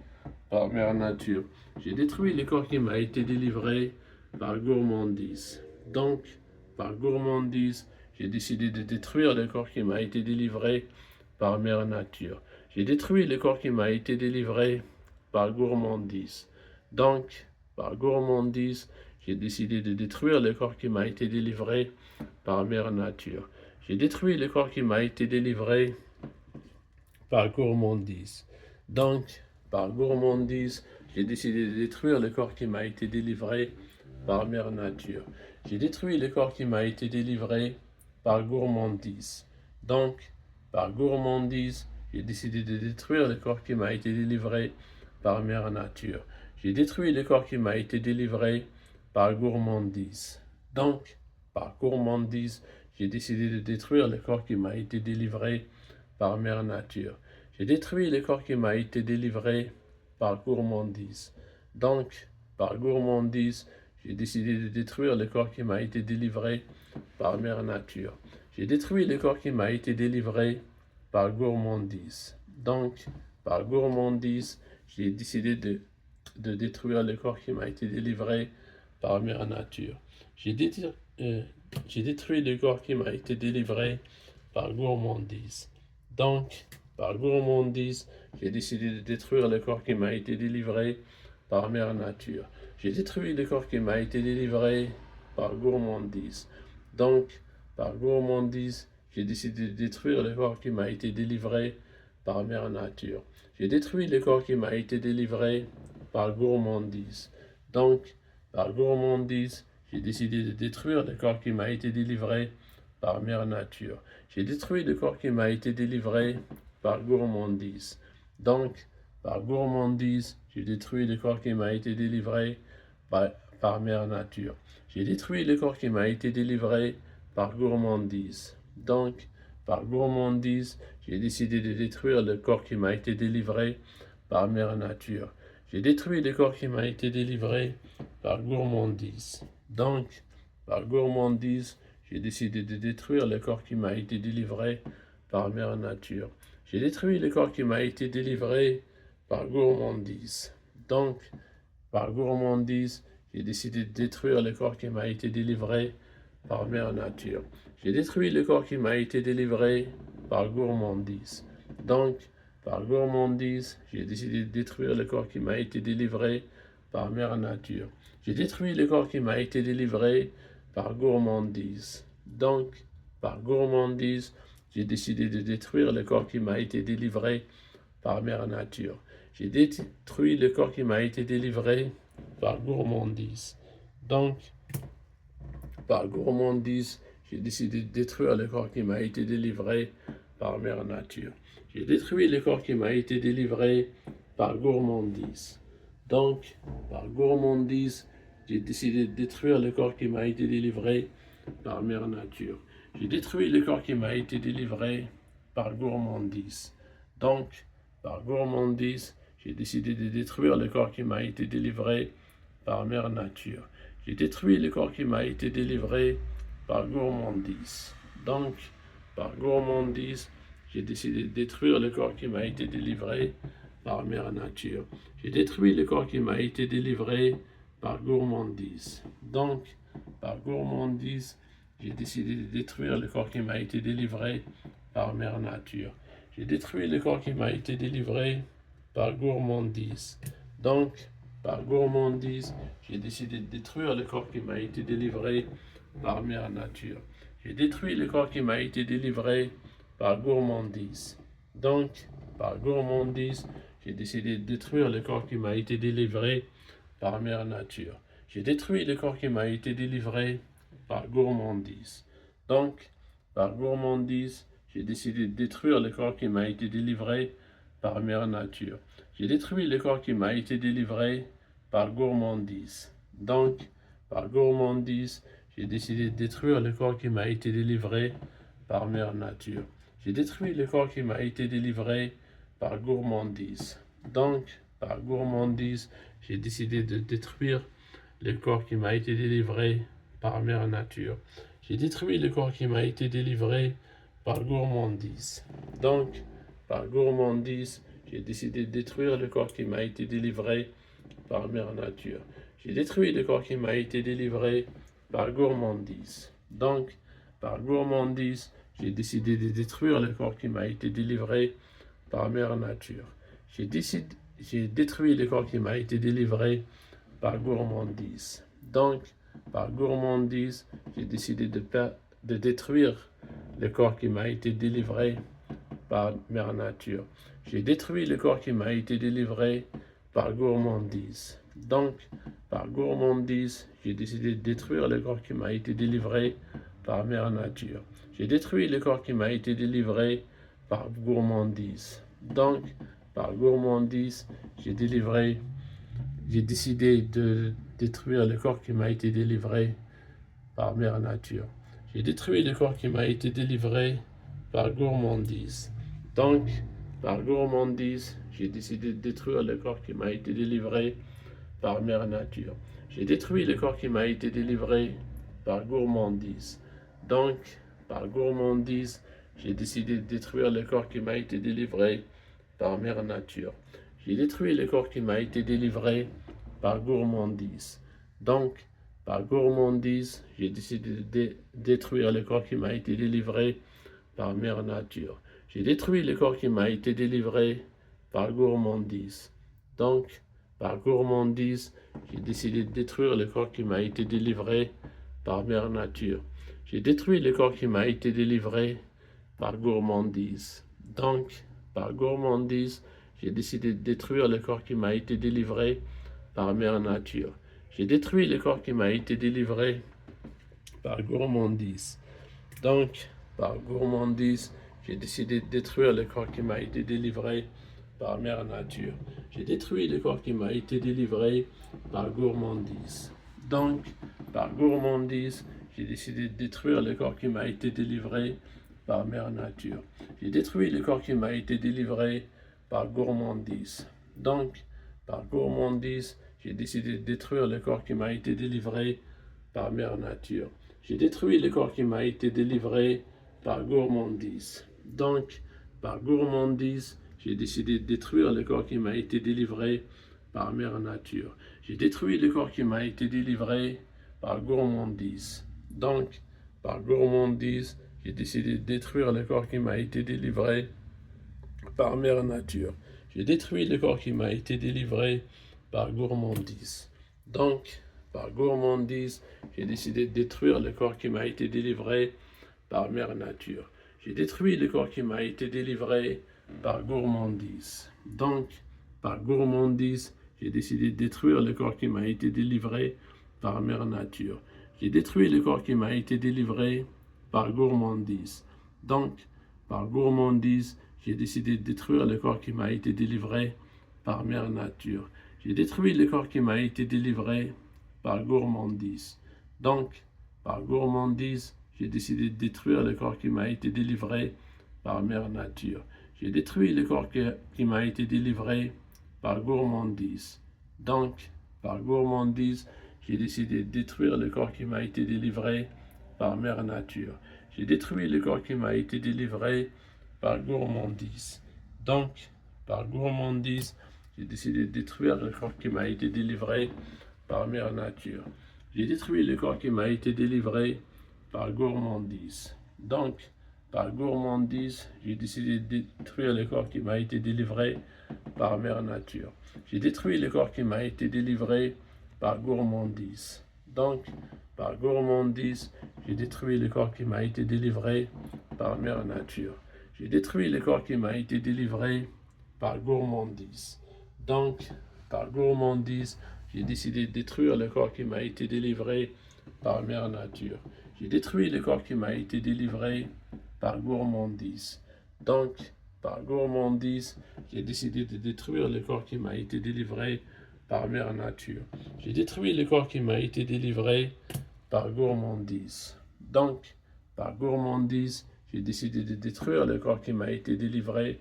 par mère nature. J'ai détruit le corps qui m'a été délivré par gourmandise. Donc, par gourmandise, j'ai décidé de détruire le corps qui m'a été délivré par mère nature. J'ai détruit le corps qui m'a été délivré par gourmandise. Donc, par gourmandise, j'ai décidé de détruire le corps qui m'a été délivré par mère nature. J'ai détruit le corps qui m'a été délivré par gourmandise. Donc, par gourmandise, j'ai décidé de détruire le corps qui m'a été délivré par mère nature. J'ai détruit le corps qui m'a été délivré par gourmandise. Donc, par gourmandise, j'ai décidé de détruire le corps qui m'a été délivré par mère nature. J'ai détruit le corps qui m'a été délivré par gourmandise. Donc, par gourmandise, j'ai décidé de détruire le corps qui m'a été délivré par mère nature. J'ai détruit le corps qui m'a été délivré par gourmandise. Donc, par gourmandise, j'ai décidé de détruire le corps qui m'a été délivré par mère nature. J'ai détruit le corps qui m'a été délivré par gourmandise. Donc, par gourmandise, j'ai décidé de détruire le corps qui m'a été délivré par mère nature. J'ai détruit le corps qui m'a été délivré par gourmandise. Donc, par gourmandise, j'ai décidé de détruire le corps qui m'a été délivré par mère nature. J'ai détruit le corps qui m'a été délivré par gourmandise. Donc, par gourmandise, j'ai décidé de détruire le corps qui m'a été délivré par mère nature. J'ai détruit le corps qui m'a été délivré par gourmandise. Donc, par gourmandise, j'ai décidé de détruire le corps qui m'a été délivré par mère nature. J'ai détruit le corps qui m'a été délivré par gourmandise. Donc, par gourmandise, j'ai détruit le corps qui m'a été délivré par mère nature. J'ai détruit le corps qui m'a été délivré par gourmandise. Donc, par gourmandise, j'ai décidé de détruire le corps qui m'a été délivré par mère nature. J'ai détruit le corps qui m'a été délivré par gourmandise. Donc, par gourmandise, j'ai décidé de détruire le corps qui m'a été délivré par mère nature. J'ai détruit le corps qui m'a été délivré par gourmandise. Donc, par gourmandise, j'ai décidé de détruire le corps qui m'a été délivré par mère nature. J'ai détruit le corps qui m'a été délivré par gourmandise. Donc, par gourmandise, j'ai décidé de détruire le corps qui m'a été délivré par mère nature. J'ai détruit le corps qui m'a été délivré par gourmandise. Donc, par gourmandise, j'ai décidé de détruire le corps qui m'a été délivré par mère nature. J'ai détruit le corps qui m'a été délivré par gourmandise. Donc, par gourmandise, j'ai décidé de détruire le corps qui m'a été délivré par mère nature. J'ai détruit le corps qui m'a été délivré par gourmandise. Donc, par gourmandise, j'ai décidé de détruire le corps qui m'a été délivré par mère nature. J'ai détruit le corps qui m'a été délivré par gourmandise. Donc, par gourmandise, j'ai décidé de détruire le corps qui m'a été délivré par mère nature. J'ai détruit le corps qui m'a été délivré par gourmandise. Donc, par gourmandise, j'ai décidé de détruire le corps qui m'a été délivré par mère nature. J'ai détruit le corps qui m'a été délivré par gourmandise. Donc, par gourmandise, j'ai décidé de détruire le corps qui m'a été délivré par mère nature. J'ai détruit le corps qui m'a été délivré par gourmandise. Donc, par gourmandise, j'ai décidé de détruire le corps qui m'a été délivré par mère nature. J'ai détruit le corps qui m'a été délivré par gourmandise. Donc, par gourmandise, j'ai décidé de détruire le corps qui m'a été délivré par mère nature. J'ai détruit le corps qui m'a été délivré par gourmandise. Donc, par gourmandise, j'ai décidé de détruire le corps qui m'a été délivré par mère nature. J'ai détruit le corps qui m'a été délivré par gourmandise. Donc, par gourmandise, j'ai décidé de détruire le corps qui m'a été délivré par mère nature. J'ai détruit le corps qui m'a été délivré par gourmandise. Donc, par gourmandise, j'ai décidé de détruire le corps qui m'a été délivré par mère nature. J'ai détruit le corps qui m'a été délivré par gourmandise. Donc, par gourmandise, j'ai décidé de détruire le corps qui m'a été délivré par mère nature. J'ai détruit le corps qui m'a été délivré par gourmandise. Donc, par gourmandise, j'ai décidé de détruire le corps qui m'a été délivré par mère nature. J'ai détruit le corps qui m'a été délivré par gourmandise. Donc, par gourmandise, j'ai décidé de détruire le corps qui m'a été délivré par mère nature. J'ai détruit le corps qui m'a été délivré par gourmandise. Donc, par gourmandise, j'ai décidé de détruire le corps qui m'a été délivré par mère nature. J'ai détruit le corps qui m'a été délivré par gourmandise. Donc, par gourmandise, j'ai décidé de détruire le corps qui m'a été délivré par mère nature. J'ai détruit le corps qui m'a été délivré par gourmandise. Donc, par gourmandise, j'ai décidé de détruire le corps qui m'a été délivré par mère nature. J'ai détruit le corps qui m'a été délivré par gourmandise. Donc, par gourmandise, j'ai décidé de détruire le corps qui m'a été délivré par mère nature. J'ai détruit le corps qui m'a été délivré par gourmandise. Donc, par gourmandise, j'ai décidé de détruire le corps qui m'a été délivré par mère nature. J'ai détruit le corps qui m'a été délivré par gourmandise. Donc, par gourmandise, j'ai décidé de détruire le corps qui m'a été délivré par mère nature. J'ai détruit le corps qui m'a été délivré par gourmandise. Donc, par gourmandise, j'ai décidé de détruire le corps qui m'a été délivré par mère nature. J'ai détruit le corps qui m'a été délivré par gourmandise. Donc, par gourmandise, j'ai décidé de détruire le corps qui m'a été délivré par mère nature. J'ai détruit le corps qui m'a été délivré par gourmandise. Donc, par gourmandise, j'ai décidé de détruire le corps qui m'a été délivré par mère nature. J'ai détruit le corps qui m'a été délivré par gourmandise. Donc, par gourmandise, j'ai décidé de détruire le corps qui m'a été délivré par mère nature. J'ai détruit le corps qui m'a été délivré par gourmandise. Donc, par gourmandise, j'ai décidé de détruire le corps qui m'a été délivré par mère nature. J'ai détruit le corps qui m'a été délivré par gourmandise. Donc, par gourmandise, j'ai décidé de détruire le corps qui m'a été délivré par mère nature. J'ai détruit le corps qui m'a été délivré par gourmandise. Donc, par gourmandise, j'ai décidé de détruire le corps qui m'a été délivré par mère nature. J'ai détruit le corps qui m'a été délivré par gourmandise. Donc, par gourmandise, j'ai décidé de détruire le corps qui m'a été délivré par mère nature. J'ai détruit le corps qui m'a été délivré par gourmandise. Donc, par gourmandise, j'ai décidé de détruire le corps qui m'a été délivré par mère nature. J'ai détruit le corps qui m'a été délivré par gourmandise. Donc, par gourmandise, j'ai décidé de détruire le corps qui m'a été délivré par mère nature. J'ai détruit le corps qui m'a été délivré par gourmandise. Donc, par gourmandise, j'ai décidé de détruire le corps qui m'a été délivré par mère nature. j'ai détruit le corps qui m'a été délivré par gourmandise. Donc, par gourmandise, j'ai décidé de détruire le corps qui m'a été délivré par mère nature. J'ai détruit le corps qui m'a été délivré par gourmandise. Donc, par gourmandise, j'ai décidé de détruire le corps qui m'a été délivré par mère nature. J'ai détruit le corps qui m'a été délivré par gourmandise. Donc, par gourmandise, j'ai détruit le corps qui m'a été délivré par mère nature. J'ai détruit le corps qui m'a été délivré par gourmandise. Donc, par gourmandise, j'ai décidé de détruire le corps qui m'a été délivré par mère nature. J'ai détruit le corps qui m'a été délivré par gourmandise. Donc, par gourmandise, j'ai décidé de détruire le corps qui m'a été délivré par mère nature. J'ai détruit le corps qui m'a été délivré par gourmandise. Donc, par gourmandise, j'ai décidé de détruire le corps qui m'a été délivré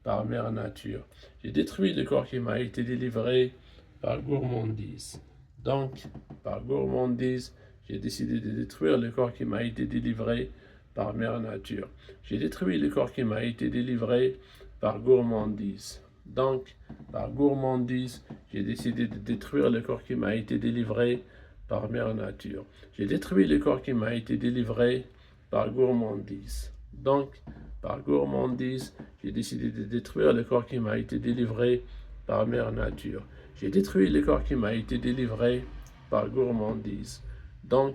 par mère nature. J'ai détruit le corps qui m'a été délivré par gourmandise. Donc, par gourmandise, j'ai décidé de détruire le corps qui m'a été délivré par mère nature. J'ai détruit le corps qui m'a été délivré par gourmandise. Donc, par gourmandise, j'ai décidé de détruire le corps qui m'a été délivré par mère nature. J'ai détruit le corps qui m'a été délivré par gourmandise. Donc, par gourmandise, j'ai décidé de détruire le corps qui m'a été délivré par mère nature. J'ai détruit le corps qui m'a été délivré par gourmandise. Donc,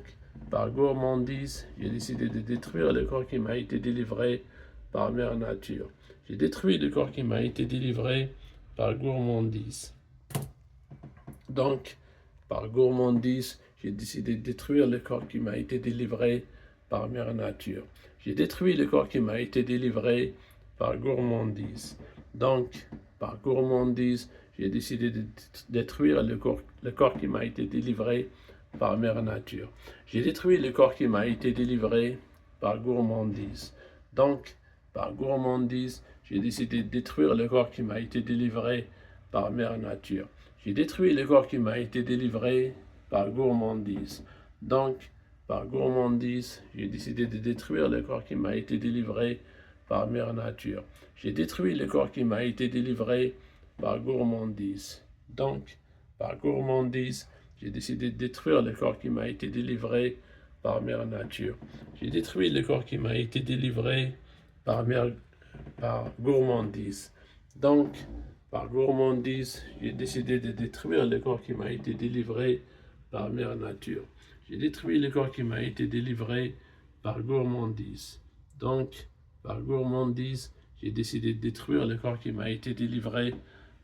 par gourmandise, j'ai décidé de détruire le corps qui m'a été délivré par mère nature. J'ai détruit le corps qui m'a été délivré par gourmandise. Donc, par gourmandise, j'ai décidé de détruire le corps qui m'a été délivré par mère nature. J'ai détruit le corps qui m'a été délivré par gourmandise. Donc, par gourmandise, j'ai décidé de détruire le corps qui m'a été délivré par mère nature. J'ai détruit le corps qui m'a été délivré par gourmandise. Donc, par gourmandise, j'ai décidé de détruire le corps qui m'a été délivré par mère nature. J'ai détruit le corps qui m'a été délivré par gourmandise. Donc, par gourmandise, j'ai décidé de détruire le corps qui m'a été délivré par mère nature. J'ai détruit le corps qui m'a été délivré par gourmandise. Donc, par gourmandise, j'ai décidé de détruire le corps qui m'a été délivré par mère nature. J'ai détruit le corps qui m'a été délivré par gourmandise. Donc, par gourmandise, j'ai décidé de détruire le corps qui m'a été délivré par mère nature. J'ai détruit le corps qui m'a été délivré par gourmandise. Donc, par gourmandise, j'ai décidé de détruire le corps qui m'a été délivré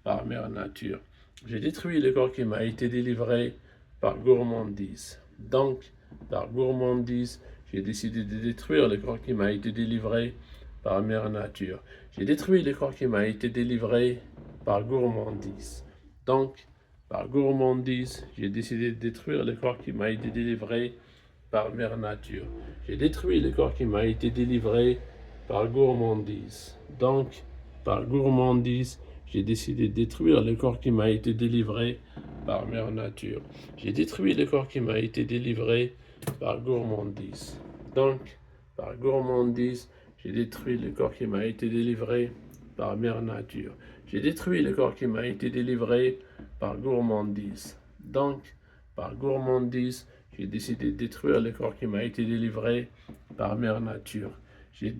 par mère nature. J'ai détruit le corps qui m'a été délivré par gourmandise. Donc, par gourmandise, j'ai décidé de détruire le corps qui m'a été délivré par mère nature. J'ai détruit le corps qui m'a été délivré par gourmandise. Donc, par gourmandise, j'ai décidé de détruire le corps qui m'a été délivré par mère nature. J'ai détruit le corps qui m'a été délivré par gourmandise. Donc, par gourmandise, j'ai décidé de détruire le corps qui m'a été délivré par mère nature. J'ai détruit le corps qui m'a été délivré par gourmandise. Donc, par gourmandise, j'ai détruit le corps qui m'a été délivré par mère nature. J'ai détruit le corps qui m'a été délivré par gourmandise. Donc, par gourmandise, j'ai décidé de détruire le corps qui m'a été délivré par mère nature. J'ai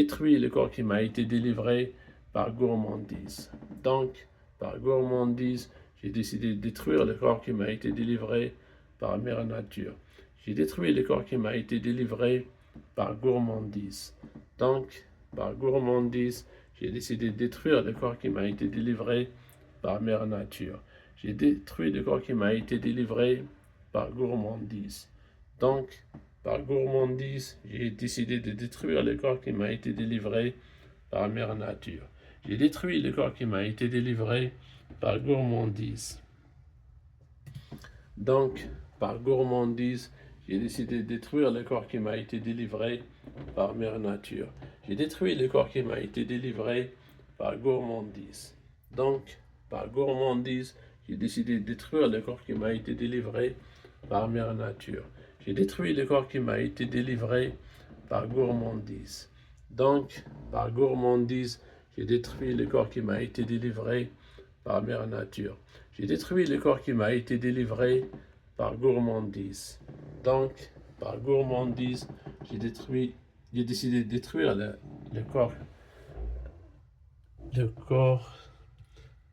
détruit le corps qui m'a été délivré par gourmandise. Donc, par gourmandise, j'ai décidé de détruire le corps qui m'a été délivré par mère nature. J'ai détruit le corps qui m'a été délivré par gourmandise. Donc, par gourmandise, j'ai décidé de détruire le corps qui m'a été délivré par mère nature. J'ai détruit le corps qui m'a été délivré par gourmandise. Donc, par gourmandise, j'ai décidé de détruire le corps qui m'a été délivré par mère nature. J'ai détruit le corps qui m'a été délivré par gourmandise. Donc, par gourmandise, j'ai décidé de détruire le corps qui m'a été délivré par mère nature. J'ai détruit le corps qui m'a été délivré par gourmandise. Donc, par gourmandise, j'ai décidé de détruire le corps qui m'a été délivré par mère nature. J'ai détruit le corps qui m'a été délivré par gourmandise. Donc, par gourmandise, j'ai détruit le corps qui m'a été délivré par mère nature. J'ai détruit le corps qui m'a été délivré par gourmandise. Donc, par gourmandise, j'ai décidé de détruire le corps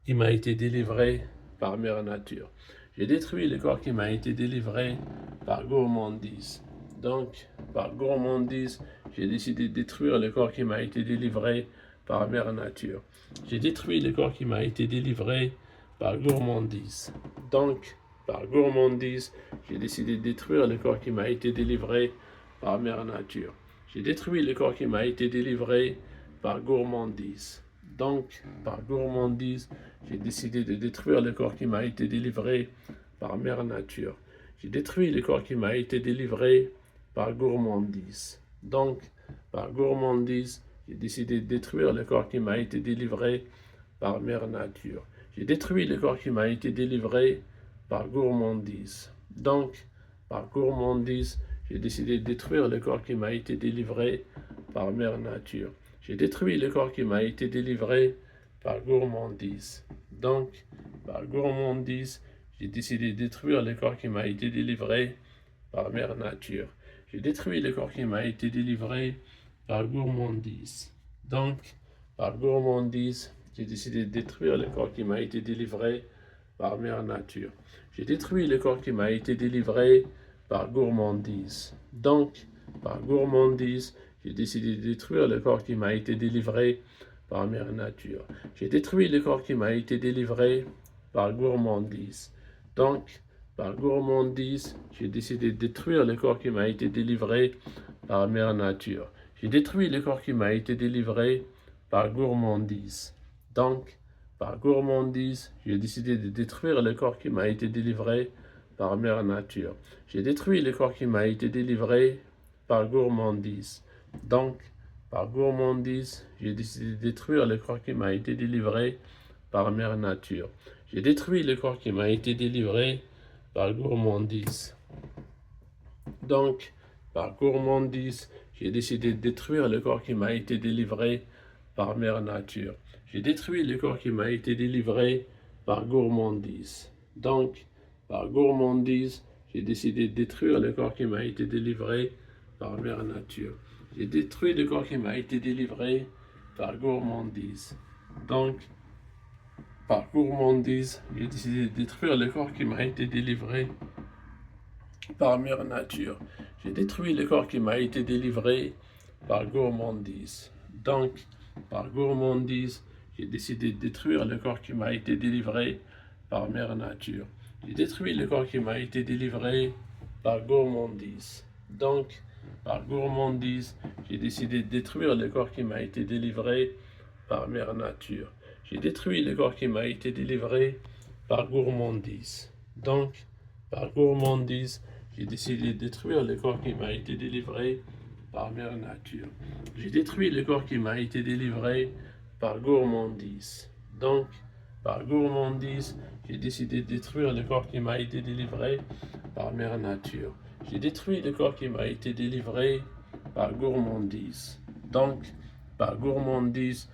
qui m'a été délivré par mère nature. J'ai détruit le corps qui m'a été délivré par gourmandise. Donc, par gourmandise, j'ai décidé de détruire le corps qui m'a été délivré par mère nature. J'ai détruit le corps qui m'a été délivré par gourmandise. Donc, par gourmandise, j'ai décidé de détruire le corps qui m'a été délivré par mère nature. J'ai détruit le corps qui m'a été délivré par gourmandise. Donc, par gourmandise, j'ai décidé de détruire le corps qui m'a été délivré par mère nature. J'ai détruit le corps qui m'a été délivré par gourmandise. Donc, par gourmandise, j'ai décidé de détruire le corps qui m'a été délivré par mère nature. J'ai détruit le corps qui m'a été délivré par gourmandise. Donc, par gourmandise, j'ai décidé de détruire le corps qui m'a été délivré par mère nature. J'ai détruit le corps qui m'a été délivré par gourmandise. Donc, par gourmandise, j'ai décidé de détruire le corps qui m'a été délivré par mère nature. J'ai détruit le corps qui m'a été délivré par gourmandise. Donc, par gourmandise, j'ai décidé de détruire le corps qui m'a été délivré par mère nature. J'ai détruit le corps qui m'a été délivré par gourmandise. Donc, par gourmandise, j'ai décidé de détruire le corps qui m'a été délivré par mère nature. J'ai détruit le corps qui m'a été délivré par gourmandise. Donc, par gourmandise, j'ai décidé de détruire le corps qui m'a été délivré par mère nature. J'ai détruit le corps qui m'a été délivré par gourmandise. Donc, par gourmandise, j'ai décidé de détruire le corps qui m'a été délivré par mère nature. J'ai détruit le corps qui m'a été délivré par gourmandise. Donc, par gourmandise, j'ai décidé de détruire le corps qui m'a été délivré par mère nature. J'ai détruit le corps qui m'a été délivré par gourmandise. Donc, par gourmandise, j'ai décidé de détruire le corps qui m'a été délivré par mère nature. J'ai détruit le corps qui m'a été délivré par gourmandise. Donc, par gourmandise, j'ai décidé de détruire le corps qui m'a été délivré par mère nature. J'ai détruit le corps qui m'a été délivré par gourmandise. Donc, par gourmandise, j'ai décidé de détruire le corps qui m'a été délivré par mère nature. J'ai détruit le corps qui m'a été délivré par gourmandise. Donc, par gourmandise, j'ai décidé de détruire le corps qui m'a été délivré par mère nature. J'ai détruit le corps qui m'a été délivré par gourmandise. Donc, par gourmandise, j'ai décidé de détruire le corps qui m'a été délivré par mère nature. J'ai détruit le corps qui m'a été délivré par gourmandise. Donc, par gourmandise, j'ai décidé de détruire le corps qui m'a été délivré par mère nature. J'ai détruit le corps qui m'a été délivré par gourmandise. Donc, par gourmandise, j'ai décidé de détruire le corps qui m'a été délivré par mère nature. J'ai détruit le corps qui m'a été délivré par gourmandise. Donc, par gourmandise,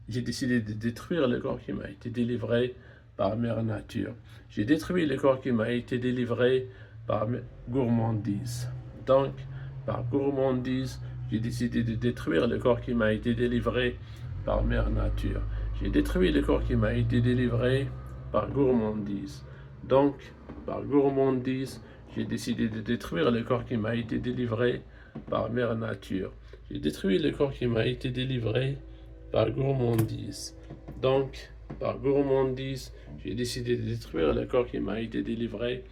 j'ai décidé de détruire le corps qui m'a été délivré par mère nature. J'ai détruit le corps qui m'a été délivré par gourmandise. Donc, par gourmandise, j'ai décidé de détruire le corps qui m'a été délivré par mère nature. J'ai détruit le corps qui m'a été délivré par gourmandise. Donc, par gourmandise, j'ai décidé de détruire le corps qui m'a été délivré par mère nature. J'ai détruit le corps qui m'a été délivré par gourmandise. Donc, par gourmandise, j'ai décidé de détruire le corps qui m'a été délivré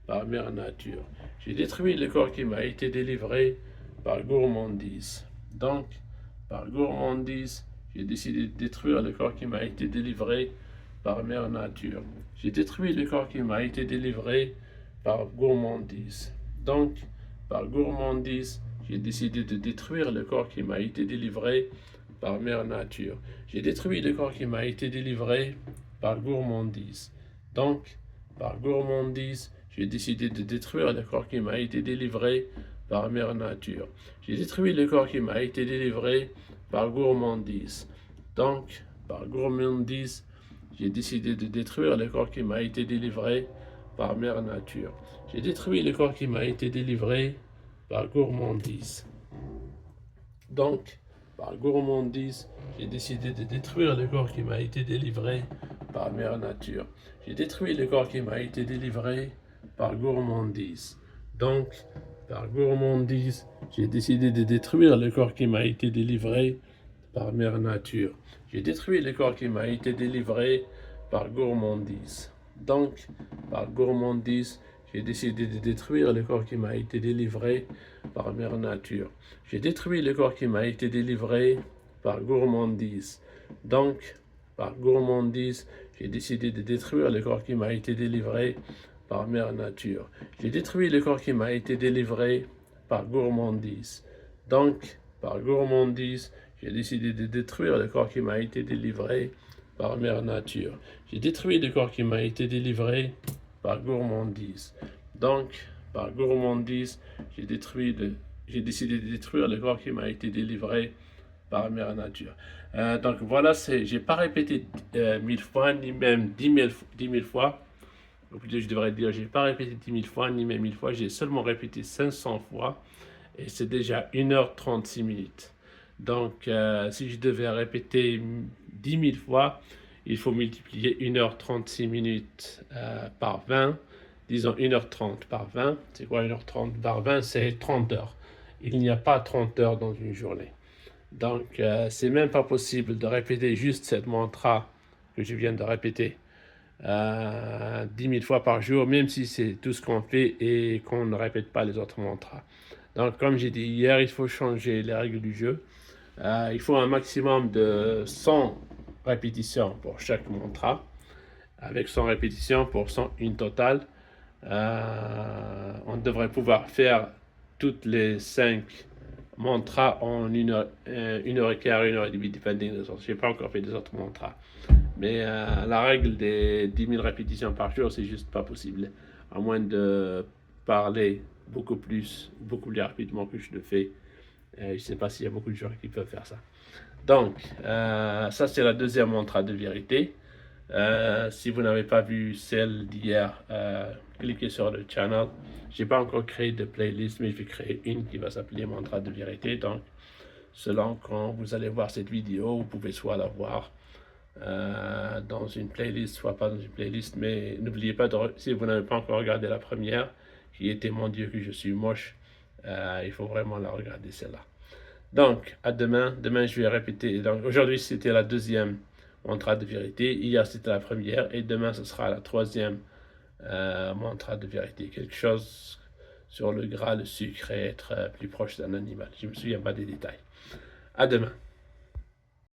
par mère nature. J'ai détruit le corps qui m'a été délivré par gourmandise. Donc, par gourmandise, j'ai décidé de détruire le corps qui m'a été délivré par mère nature. J'ai détruit le corps qui m'a été délivré par gourmandise. Donc, par gourmandise, j'ai décidé de détruire le corps qui m'a été délivré par mère nature. J'ai détruit le corps qui m'a été délivré par gourmandise. Donc, par gourmandise, J'ai décidé de détruire le corps qui m'a été délivré par Mère Nature. J'ai détruit le corps qui m'a été délivré par gourmandise. Donc, par gourmandise, j'ai décidé de détruire le corps qui m'a été délivré par Mère Nature. J'ai détruit le corps qui m'a été délivré par gourmandise. Donc, par gourmandise, j'ai décidé de détruire le corps qui m'a été délivré par Mère Nature. J'ai détruit le corps qui m'a été délivré par gourmandise. Donc, par gourmandise, j'ai décidé de détruire le corps qui m'a été délivré par Mère Nature. J'ai détruit le corps qui m'a été délivré par gourmandise. Donc, par gourmandise, j'ai décidé de détruire le corps qui m'a été délivré par Mère Nature. J'ai détruit le corps qui m'a été délivré par gourmandise. Donc, par gourmandise, j'ai décidé de détruire le corps qui m'a été délivré par Mère Nature. J'ai détruit le corps qui m'a été délivré par gourmandise. Donc, par gourmandise, j'ai décidé de détruire le corps qui m'a été délivré par Mère Nature. J'ai détruit le corps qui m'a été délivré par gourmandise. Donc, par gourmandise, j'ai décidé de détruire le corps qui m'a été délivré par Mère Nature. Donc voilà, j'ai pas répété 1000 fois, ni même 10 000 fois. Ou plutôt, je devrais dire, j'ai pas répété 10 000 fois, ni même 1000 fois. J'ai seulement répété 500 fois. Et c'est déjà 1h36 minutes. Donc, si je devais répéter 10 000 fois, il faut multiplier 1h36 minutes par 20. Disons 1h30 par 20. C'est quoi 1h30 par 20? C'est 30 heures. Il n'y a pas 30 heures dans une journée. Donc, c'est même pas possible de répéter juste cette mantra que je viens de répéter 10 000 fois par jour, même si c'est tout ce qu'on fait et qu'on ne répète pas les autres mantras. Donc, comme j'ai dit hier, il faut changer les règles du jeu. Il faut un maximum de 100 répétitions pour chaque mantra, avec 100 répétitions pour 100 une totale. On devrait pouvoir faire toutes les 5 mantras en 1h15, 1h30, dépending des autres. Je n'ai pas encore fait des autres mantras. Mais la règle des 10 000 répétitions par jour, c'est juste pas possible. À moins de parler beaucoup plus rapidement que je le fais. Je ne sais pas s'il y a beaucoup de gens qui peuvent faire ça. Donc, ça c'est la deuxième mantra de vérité. Si vous n'avez pas vu celle d'hier, cliquez sur le channel. Je n'ai pas encore créé de playlist, mais je vais créer une qui va s'appeler mantra de vérité. Donc, selon quand vous allez voir cette vidéo, vous pouvez soit la voir dans une playlist, soit pas dans une playlist. Mais n'oubliez pas, si vous n'avez pas encore regardé la première, qui était Mon Dieu que je suis moche, il faut vraiment la regarder celle-là. Donc, à demain. Demain, je vais répéter. Donc, aujourd'hui, c'était la deuxième mantra de vérité. Hier, c'était la première. Et demain, ce sera la troisième mantra de vérité. Quelque chose sur le gras, le sucre et être plus proche d'un animal. Je ne me souviens pas des détails. À demain.